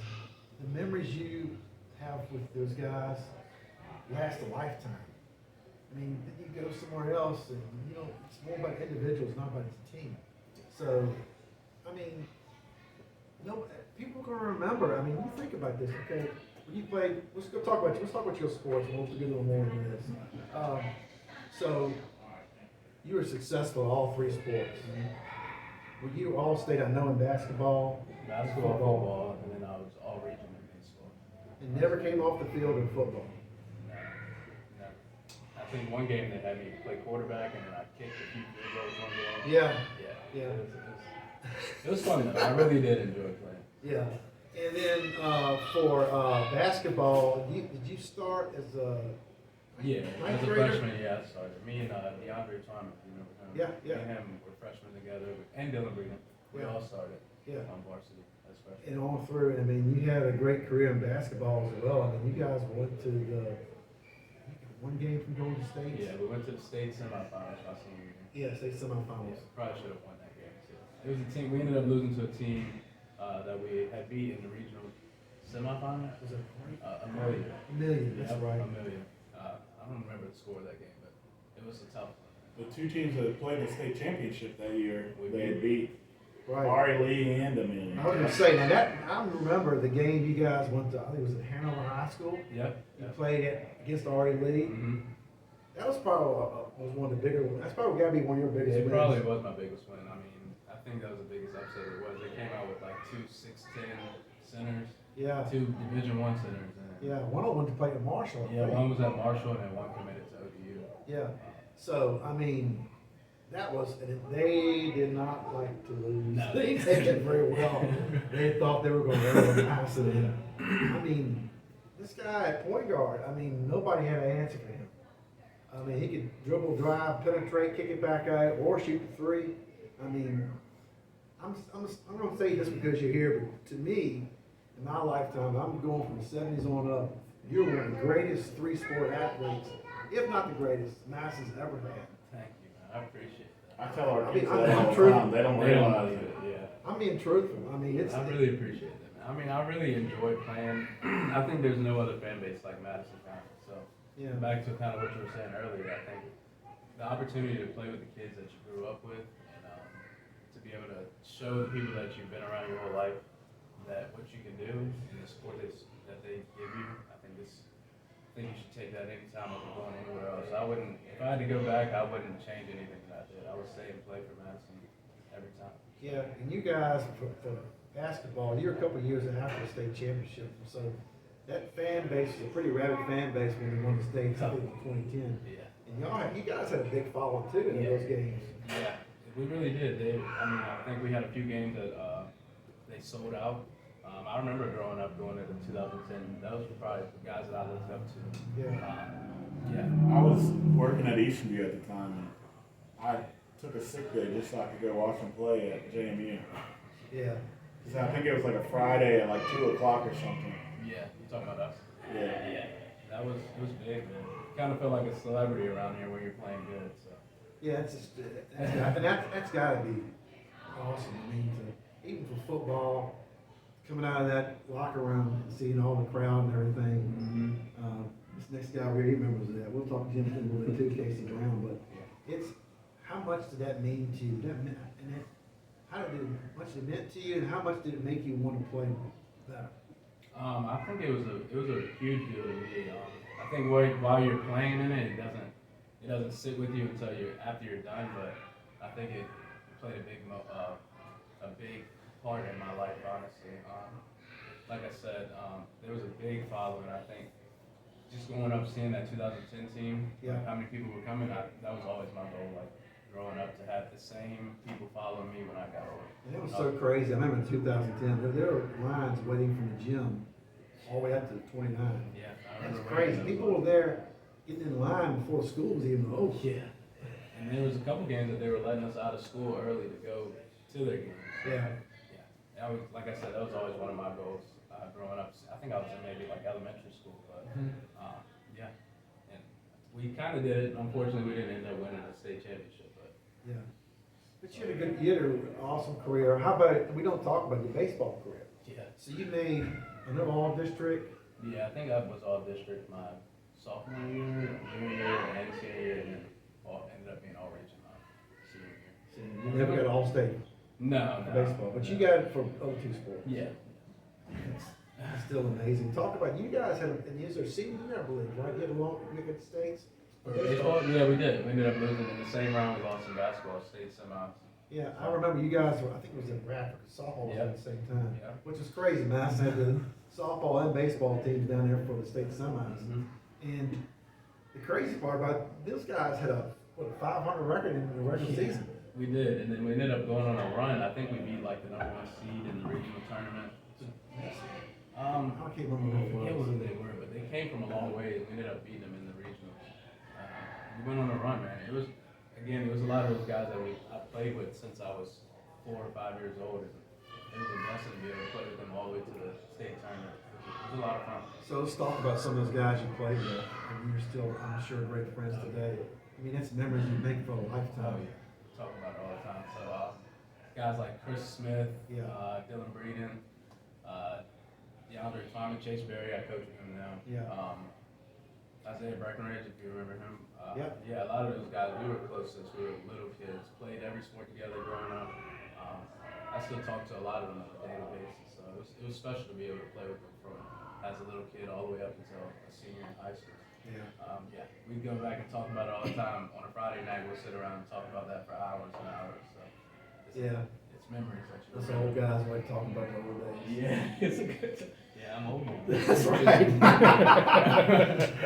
the memories you have with those guys last a lifetime. I mean, then you go somewhere else and, you know, it's more about individuals, not about the team. So, I mean, no, people are gonna remember, I mean, you think about this, okay, when you played, let's talk about your sports, and we'll get a little more into this. So, you were successful in all three sports. Were you all state, I know, in basketball? Basketball, football, and then I was all region in baseball. And never came off the field in football? No. I think one game they had me play quarterback, and then I kicked a few field goals one game. Yeah. Yeah. It was fun though. I really did enjoy playing. Yeah. And then, for, basketball, did you start as a, Yeah, ninth as a grader? freshman, yeah, I started. Me and DeAndre Thomas, you remember him? Yeah, yeah. Me and him were freshmen together, and Dylan Breeden. We Yeah. all started Yeah. on varsity as freshmen. and on through, I mean, you had a great career in basketball as well. I mean, you guys went to one game from Golden State? Yeah, we went to the state semifinals my senior year. Yeah, state semifinals. Probably should have won that game too. It was a team. We ended up losing to a team that we had beat in the regional semifinals. Was it A million. a million? That's Yep, right. A million. I don't remember the score of that game, but it was a tough one. The two teams that played the state championship that year, We they had beat. beat Right. Ari Lee and Amelia. I was gonna say, now that, I remember the game you guys went to, I think it was at Hanover High School. Yep. You played it against Ari Lee. Mm-hmm. That was probably, was one of the bigger ones. That's probably gotta be one of your biggest It wins. probably was my biggest win. I mean, I think that was the biggest upset it was. They came out with like 2 6'10" centers, Yeah, 2 Division I centers. And yeah, one of them went to play at Marshall, I yeah, think. one was at Marshall and then one committed to ODU. Yeah, so, I mean, that was, and they did not like to lose. No. They did it very well. They thought they were gonna run the pass it in. I mean, this guy at point guard, I mean, nobody had an answer for him. I mean, he could dribble, drive, penetrate, kick it back out, or shoot the three. I mean, I'm gonna say this because you're here, but to me, in my lifetime, I'm going from the 70s on up. You're one of the greatest three-sport athletes, if not the greatest, Madison's ever had. Thank you, man. I appreciate that. I tell our I kids mean, that I'm all the true. time. They don't They don't realize believe it. it, yeah. I'm being truthful. I mean, it's. I really appreciate that, man. I mean, I really enjoy playing. I think there's no other fan base like Madison County. So, Yeah. back to kind of what you were saying earlier, I think the opportunity to play with the kids that you grew up with and to be able to show the people that you've been around your whole life that what you can do in the sport that they give you, I think you should take that anytime if you're going anywhere else. If I had to go back, I wouldn't change anything that I did. I would stay and play for Madison every time. Yeah, and you guys, for basketball, you're a couple of years after the state championship, so that fan base is a pretty rabid fan base when they won the state, I think, in 2010. Yeah. And you guys had a big following too in Yeah. those games. Yeah, we really did. I think we had a few games that they sold out. I remember growing up going into 2010. Those were probably the guys that I looked up to. Yeah. Yeah. I was working at Eastern View at the time, and I took a sick day just so I could go watch them play at JMU. Yeah. 'Cause I think it was like a Friday at like 2 o'clock or something. Yeah, you talking about us? Yeah. Yeah. It was big, man. Kind of felt like a celebrity around here when you're playing good. So. Yeah, it's just, that's gotta be awesome. I mean, even for football, coming out of that locker room and seeing all the crowd and everything. This next guy over here, he remembers that. We'll talk to Jim in a little bit too, Casey Brown, but it's, how much did that mean to you? How much it meant to you, and how much did it make you want to play better? I think it was a huge deal to me. I think while you're playing in it, it doesn't sit with you until after you're done. But I think it played a big part in my life, honestly. Like I said, there was a big following. I think just going up, seeing that 2010 team, Yeah. how many people were coming, that was always my goal. Like growing up, to have the same people following me when I got older. And it was so crazy. I remember in 2010, there were lines waiting from the gym all the way up to 29. Yeah, I That's remember crazy. running those People were lines. there getting in line before school was even over. Yeah. And there was a couple games that they were letting us out of school early to go to their games. Yeah. Yeah. That was, like I said, that was always one of my goals growing up. I think I was in maybe like elementary school, but yeah. And we kind of did it. Unfortunately, we didn't end up winning a state championship, but Yeah. But you had an awesome career. How about, we don't talk about your baseball career. yeah. So you made another all district. Yeah, I think I was all district my sophomore year, junior year, and senior year, and then ended up being all region my senior year. So you never got all state No, for no. baseball, but you got it for other two sports. Yeah. It's still amazing. Talk about, you guys had, and these are senior year, I believe, right? You had a long, you got states. For baseball? Yeah, we did. We ended up losing in the same round. We lost in basketball, state semis. Yeah, I remember you guys were, I think it was in Bradford, softball was Yeah. at the same time. Yeah. Which is crazy, Madison had the softball and baseball teams down there for the state semis. Mm-hmm. And the crazy part about, those guys had a 500 record in the regular season. We did, and then we ended up going on a run. I think we beat like the #1 seed in the regional tournament. I can't remember I who forget it was. who they were, but they came from a long way. We ended up beating them in the regional. We went on a run, man. It was a lot of those guys that I played with since I was 4 or 5 years old. It was a blessing to be able to play with them all the way to the state tournament. It was a lot of fun. So let's talk about some of those guys you played with, and you're still, I'm sure, great friends today. I mean, that's memories you make for a Oh lifetime. yeah, we talk about it all the time. So guys like Chris Smith, Yeah. Dylan Breeden, DeAndre Twyman, Chase Berry, I coach with him now. Yeah. Isaiah Breckenridge, if you remember him. Yeah. Yeah, a lot of those guys, we were close since we were little kids. Played every sport together growing up. I still talk to a lot of them on a daily basis. So it was special to be able to play with them from as a little kid all the way up until a senior in high school. Yeah. We go back and talk about it all the time. On a Friday night, we'll sit around and talk about that for hours and hours. So it's memories that you Those old guys like talking about the old days. Yeah, it's a good time. Yeah, I'm old now. That's right.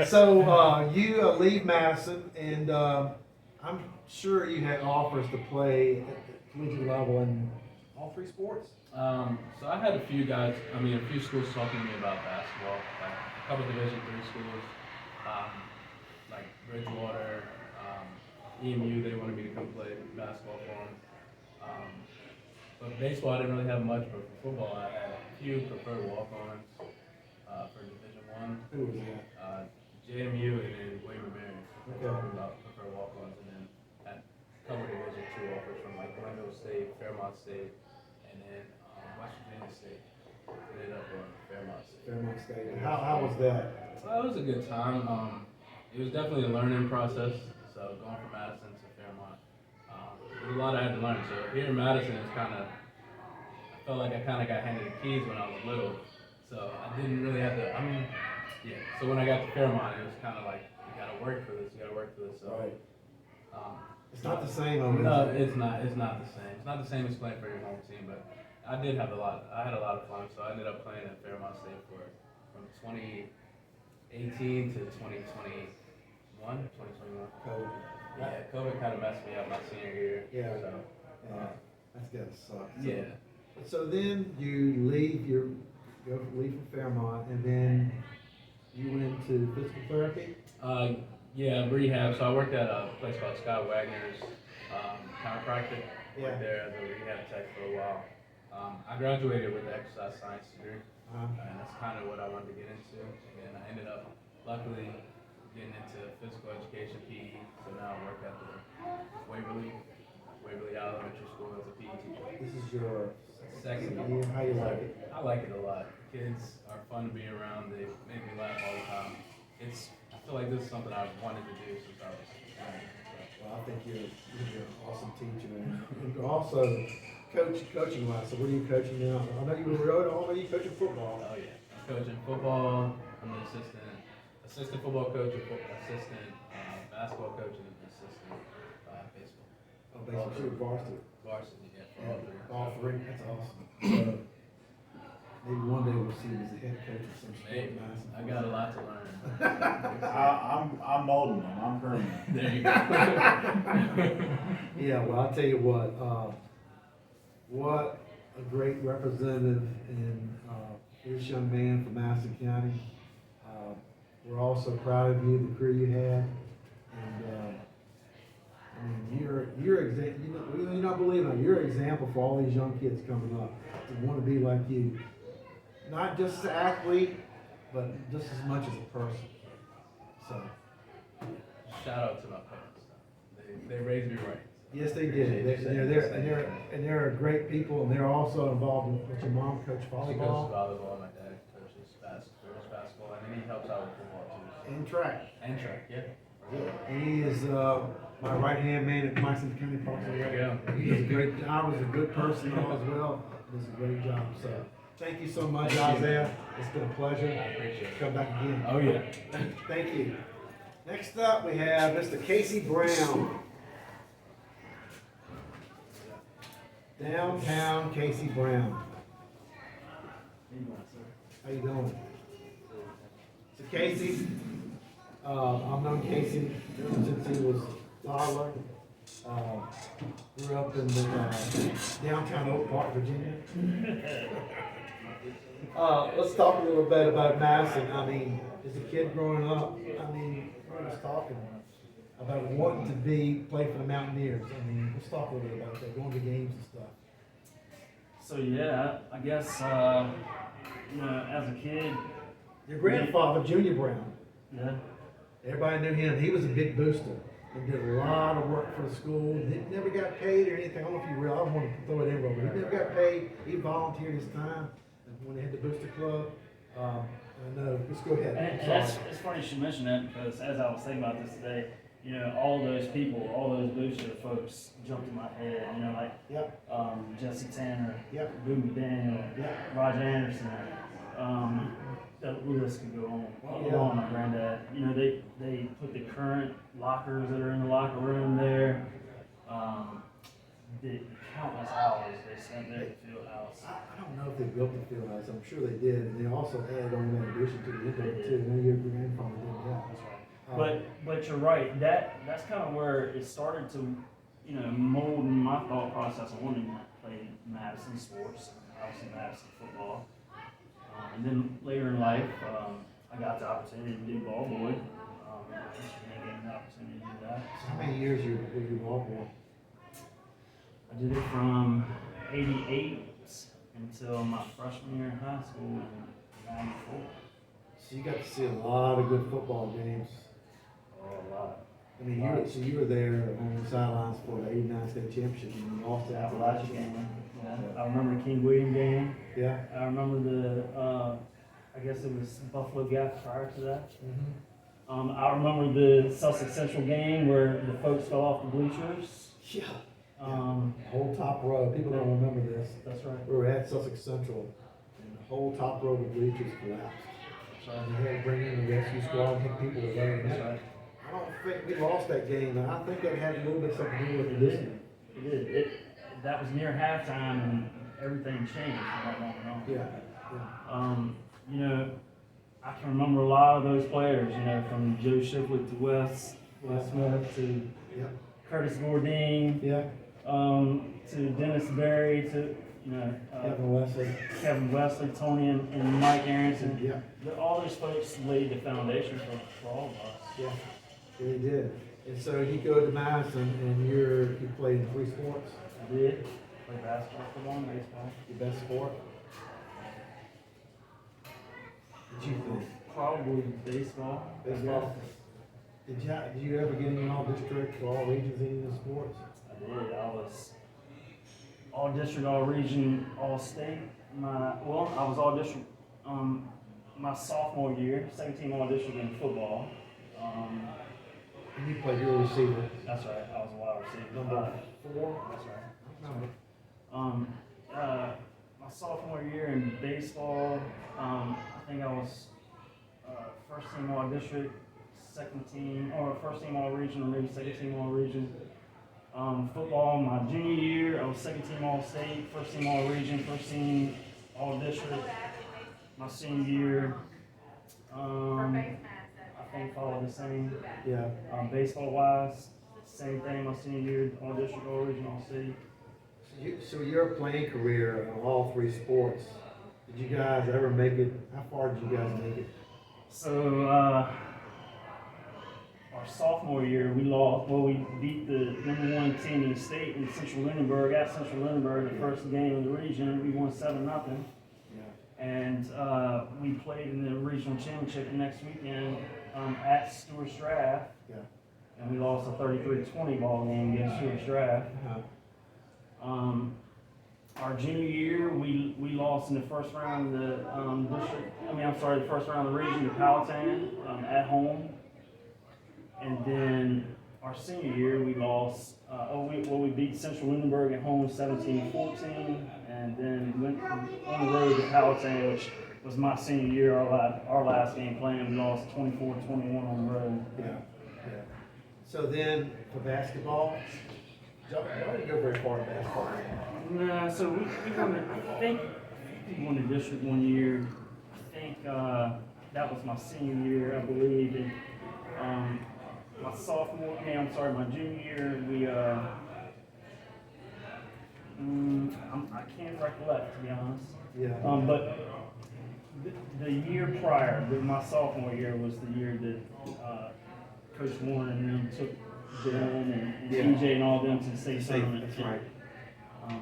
So you leave Madison, and I'm sure you had offers to play at the collegiate level in all three sports. So I had a few schools talking to me about basketball, like a couple Division III schools, like Bridgewater, EMU. They wanted me to come play basketball for them. But baseball, I didn't really have much. But for football, I had a few preferred walk-ons for Division I. Who was that? JMU and then William & Mary. Okay. Talking about preferred walk-ons, and then had a couple Division II offers from like Glenville State, Fairmont State, and then West Virginia State. Ended up on Fairmont State. Fairmont State. How was that? Well, it was a good time. It was definitely a learning process. So going from Madison to Fairmont, there's a lot I had to learn. So here in Madison, I felt like I kind of got handed the keys when I was little. So I didn't really have to. So when I got to Fairmont, it was kind of like you gotta work for this. You gotta work for this. So. Right. It's not the same. No, it's not. It's not the same. It's not the same as playing for your home team, but I had a lot of fun. So I ended up playing at Fairmont State from 2018 to 2021. COVID. Yeah, COVID kind of messed me up my senior year. Yeah. So, That's gotta suck. yeah. So then you leave leave from Fairmont, and then you went into physical therapy. Yeah, rehab. So I worked at a place called Scott Wagner's chiropractic. Yeah. Worked there as a rehab tech for a while. I graduated with an exercise science degree. And that's kind of what I wanted to get into. And I ended up, luckily, getting into physical education, PE. So now I work at the Waverly Elementary School as a PE teacher. This is your Second year. How you like it? I like it a lot. The kids are fun to be around. They make me laugh all the time. I feel like this is something I've wanted to do since I was young. Well, I think you're an awesome teacher, and you're also coaching wise. So what are you coaching now? I know you were already coaching football. Oh yeah, I'm coaching football. I'm an assistant football coach, assistant basketball coach, and assistant baseball. Oh, basically, you're varsity. Varsity, yeah, for All three. That's awesome. So maybe one day we'll see you as a head coach or some sport. Maybe. Madison. I got a lot to learn. I'm molding them. I'm grooming them. There you go. Yeah, well, I'll tell you what a great representative and this young man from Madison County. we're also proud of you, the crew you had. And, I mean, you're not believing it, you're an example for all these young kids coming up to want to be like you. Not just as an athlete, but just as much as a person. So, Shout out to my parents. They raised me right. yes, they did. They're great people, and they're also involved with your mom, coach She coaches volleyball volleyball, my dad coaches basketball, and then he helps out with football too. and track. And track, yeah. He is my right-hand man at Madison County Cross Country. There you go. He does a great job. He's a good person as well. Does a great job. So, thank you so much, Isaiah. It's been a pleasure. I appreciate it. Come back again. Oh yeah. Thank you. Next up, we have Mr. Casey Brown. Downtown Casey Brown. How you doing? So Casey, I've known Casey since he was toddler. Grew up in the downtown Oak Park, Virginia. Let's talk a little bit about Madison. I mean, as a kid growing up, I mean, we was talking about wanting to play for the Mountaineers. I mean, let's talk a little bit about that, going to games and stuff. So yeah, I guess you know, as a kid, Your grandfather, Junior Brown, yeah, everybody knew him. He was a big booster and did a lot of work for the school. He never got paid or anything. I don't know if you realize. I don't want to throw it in, Robert. He never got paid. He volunteered his time when they had the booster club. I know. Let's go ahead. and that's, it's funny you should mention that because as I was thinking about this today, you know, all those people, all those booster folks jumped in my head. You know, like Yep. Jesse Tanner, Yep. Boo McDaniel, Yep. Roger Anderson. The list could go on. Yeah. On my granddad. You know, they put the current lockers that are in the locker room there. The countless hours they spent there at the field house. I don't know if they built the field house. I'm sure they did. And they also added on that addition to the internet too. I know your grandfather did that. That's right. But you're right. That's kind of where it started to, you know, mold my thought process on wanting to play Madison sports, obviously Madison football. And then later in life, I got the opportunity to do ball boy. I gave me the opportunity to do that. So how many years were you ball boy? I did it from '88 until my freshman year in high school in '94. So you got to see a lot of good football games. Oh, a lot. I mean, you were there on the sidelines for the '89 state championship and you lost that. Appalachia game. Yeah. I remember the King William game. Yeah. I remember I guess it was Buffalo Gap prior to that. Mm-hmm. I remember the Sussex Central game where the folks fell off the bleachers. Yeah. The whole top row. People don't remember this. That's right. We were at Sussex Central, and the whole top row of the bleachers collapsed. That's right. And they had to bring in the rescue squad and take people away. That's right. I don't think we lost that game, and I think that had a little bit something to do with It this. did. It did. That was near halftime and everything changed from that moment on. Yeah. You know, I can remember a lot of those players, you know, from Joe Shipley to Wes Smith to Yeah. Curtis Bourdin, Yeah. to Dennis Berry to, you know, Kevin Wesley. Tony and Mike Aronson. Yeah. All those folks laid the foundation for all of us. Yeah. They did. And so you go to Madison, and you played in 3 sports. I did. Played basketball, football, and baseball. Your best sport. What you think? Probably baseball. I Baseball. guess. Did you ever get in all district or all regions in the sports? I did. I was all district, all region, all state. I was all district my sophomore year, second team all district in football. And you played your receiver. That's right. I was a wide receiver. Number 4. That's right. Number. My sophomore year in baseball, I think I was first team all district, second team, or first team all region, or maybe second team all region. Football, my junior year, I was second team all state, first team all region, first team all district. My senior year, I think followed the same. Yeah. Baseball wise, same thing. My senior year, all district, all region, all state. So your playing career in all 3 sports, did you guys ever make it? How far did you guys make it? So, our sophomore year, we lost. Well, we beat the #1 team in the state in Central Lunenburg at Central Lunenburg. The first game in the region, we won 7-0. Yeah. And we played in the regional championship the next weekend at Stewart's Draft. Yeah. And we lost a 33-20 ball game against Stewart's Draft. Our junior year, we lost in the first round of the the first round of the region to Powhatan at home. And then our senior year, we lost. We beat Central Lunenburg at home 17-14, and then went on the road to Powhatan, which was my senior year. Our last game playing, we lost 24-21 on the road. Yeah. So then for basketball, y'all didn't go very far in basketball. Nah, so we won. I think we won the district one year. I think that was my senior year, I believe. And my junior year, we I can't recollect, to be honest. Yeah. But the year prior, my sophomore year, was the year that Coach Warren and them took Ben and Yeah. EJ and all them to the state tournament. That's right.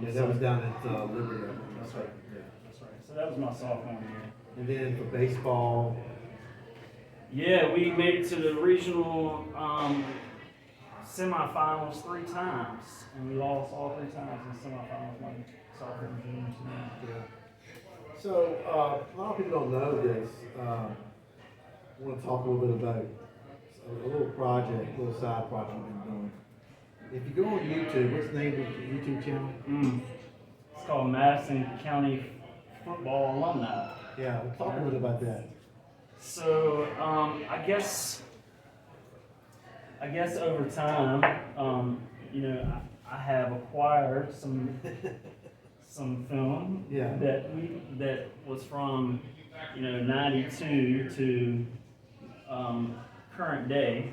Yeah, So that was down at Liberty. that's right. That's right. So that was my sophomore year. And then for baseball, Yeah, we made it to the regional semifinals 3 times, and we lost all 3 times in semifinals. My sophomore and junior year. yeah. So a lot of people don't know this. I want to talk a little bit about a little project, a little side project we've been doing. If you go on YouTube, what's the name of the YouTube channel? It's called Madison County Football Alumni. Yeah, talk a little bit about that. So I guess over time, I have acquired some film Yeah. that was from 92 to current day.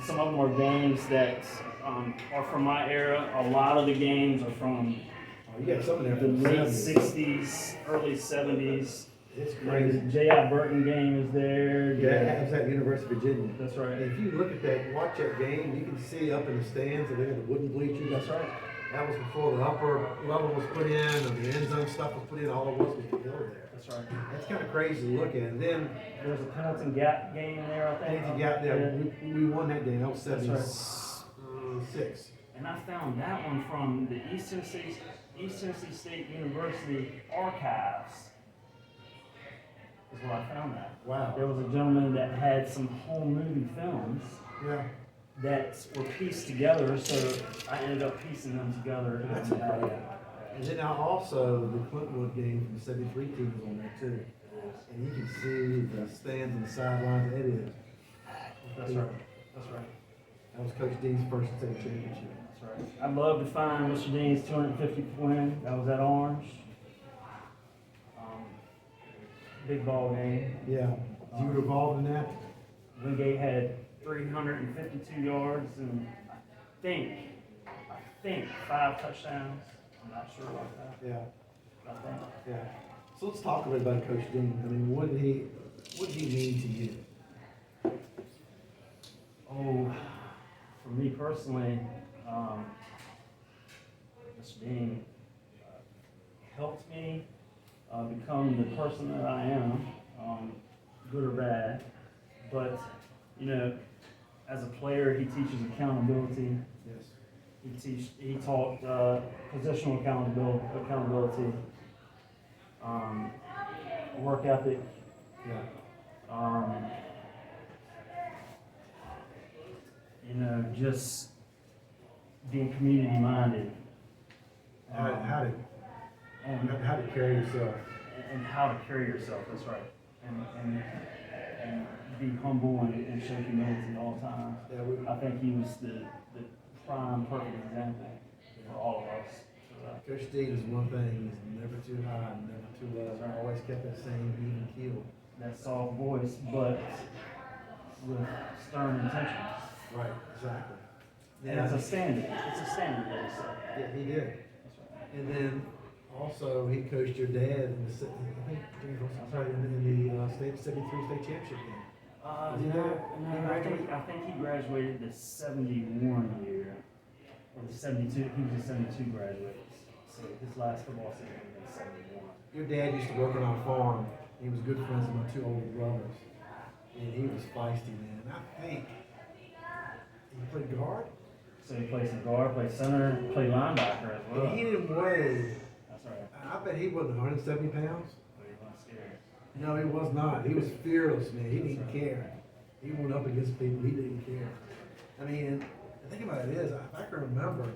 Some of them are games that are from my era. A lot of the games are from Oh, you got some of there the from the late 70s. 60s, early 70s. It's The crazy. J.I. Burton game is there. Yeah, that was at University of Virginia. That's right. If you look at that, watch that game, you can see up in the stands, and they had the wooden bleachers. That's right. That was before the upper level was put in, and the end zone stuff was put in, all it was the hill there. That's right. That's kind of crazy to look at. And then, There's a Pendleton Gap game there, I think. anything got there, we won that game, that was That's 76. And I found that one from the East Tennessee State University archives. Is where I found that. Wow. There was a gentleman that had some home movie films Yeah, that were pieced together, so I ended up piecing them together. That's incredible. and then now also, the Clintwood game from the 73 team was on there too. And you can see the stands and the sidelines, it is. That's right. That's right. That was Coach D's first state championship. That's right. I'd love to find Mr. Dean's 250th win. That was at Orange. Big ball game. Yeah, you were involved in that? Wingate had 352 yards and I think 5 touchdowns. I'm not sure about that. Yeah, But I think. yeah. So let's talk a bit about Coach Dean. I mean, what did he mean to you? Oh, for me personally, Mr. Dean helped me become the person that I am, good or bad. But, as a player, he teaches accountability. Yes. He taught positional accountability, work ethic. Yeah. Just being community minded. How to carry yourself. And how to carry yourself, that's right. And be humble and show humility all the time. Yeah, I think he was the prime perfect example for all of us. Coach Dean is one thing, he's never too high, never too low. Always kept that same even keel. That soft voice, but with stern intentions. Right, exactly. And it's a standard. It's a standard that he set. Yeah, he did. That's right. And then Also, he coached your dad in the, I think, in the state 73 state championship game. Was he No, there? no, I think he graduated the 71 year, or the 72, he was a 72 graduate. So his last football season was 71. Your dad used to work on our farm. He was good friends with my two older brothers. And he was feisty, man. I think he played guard. So he played some guard, played center, played linebacker as well. And he didn't weigh, That's right. I bet he wasn't 170 pounds. But he wasn't scared. No, he was not. He was fearless, man. He didn't care. He went up against people. He didn't care. I mean, the thing about it is, if I can remember,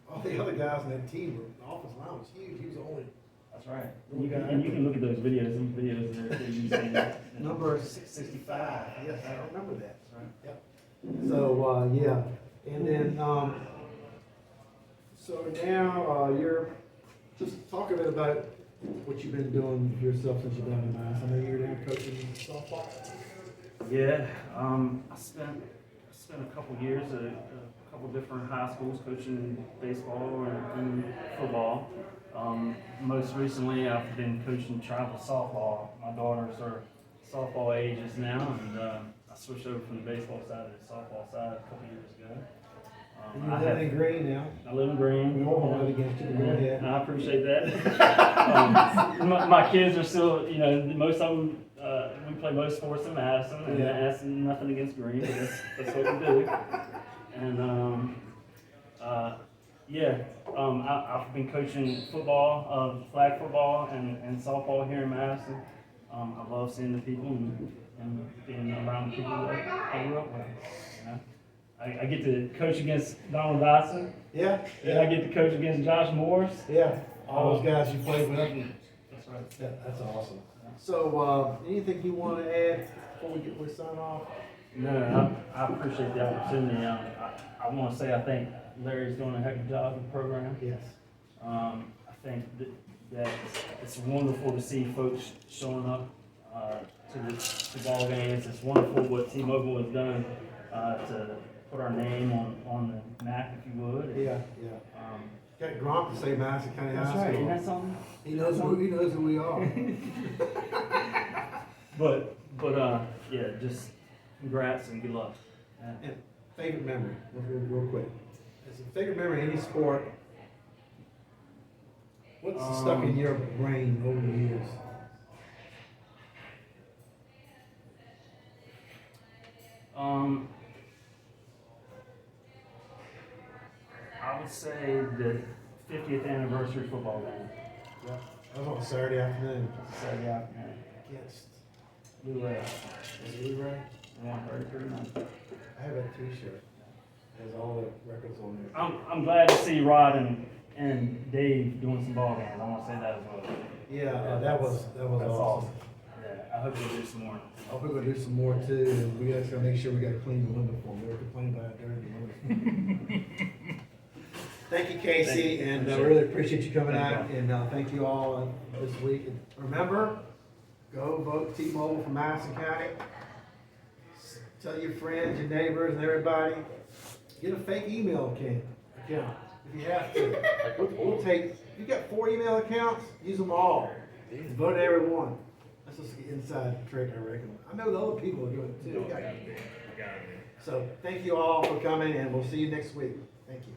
all the other guys on that team, the offensive line was huge. He was the only That's right. And you can look at those videos. Some videos that you see. number 65. Yes, I remember that. That's right. Yep. So, yeah. And then, so now, you're, just talk a bit about what you've been doing yourself since you've been in Mass. I know you're down coaching softball. Yeah, I spent a couple years at a couple different high schools coaching baseball and football. Most recently, I've been coaching travel softball. My daughters are softball ages now, and I switched over from the baseball side to the softball side a couple years ago. And you live in Green now. I live in Green. We all hold it against you, but go ahead. I appreciate that. My kids are still, most of them, we play most sports in Madison, and that's nothing against Green, but that's what we do. And, I've been coaching football, flag football, and softball here in Madison. I love seeing the people and being around the people that I grew up with. I get to coach against Donald Dotson. Yeah. And I get to coach against Josh Morris. Yeah. All those guys you played with. That's right. That's awesome. So, anything you want to add before we sign off? No, I appreciate the opportunity. I want to say I think Larry's doing a heck of a job with the program. Yes. I think that it's wonderful to see folks showing up to ball games. It's wonderful what T-Mobile has done to put our name on the map, if you would. Yeah. Got Gronk to say Madison County High That's School. right. Isn't that something? He knows who we are. But just congrats and good luck. And favorite memory, real quick. As a favorite memory in any sport, what's stuck in your brain over the years? I would say the 50th anniversary football game. Yeah. That was on a Saturday afternoon. Saturday afternoon. Against Blue Ray. Blu-ray. 133. I have that T-shirt. It has all the records on there. I'm glad to see Rod and Dave doing some ball games. I want to say that as well. Yeah, that was That's awesome. Yeah, I hope they do some more. I hope we're gonna do some more too, and we just gotta make sure we gotta clean the window for them. They were complaining about it during the window. Thank you, Casey, Thank you. and Sure. really appreciate you coming Thank out, and thank you all this week. And remember, go vote T-Mobile for Madison County. Tell your friends, your neighbors, and everybody. Get a fake email account if you have to. We'll take. If you got 4 email accounts, use them all. Vote every one. That's just the inside trick, I reckon. I know the other people are doing it too. So thank you all for coming, and we'll see you next week. Thank you.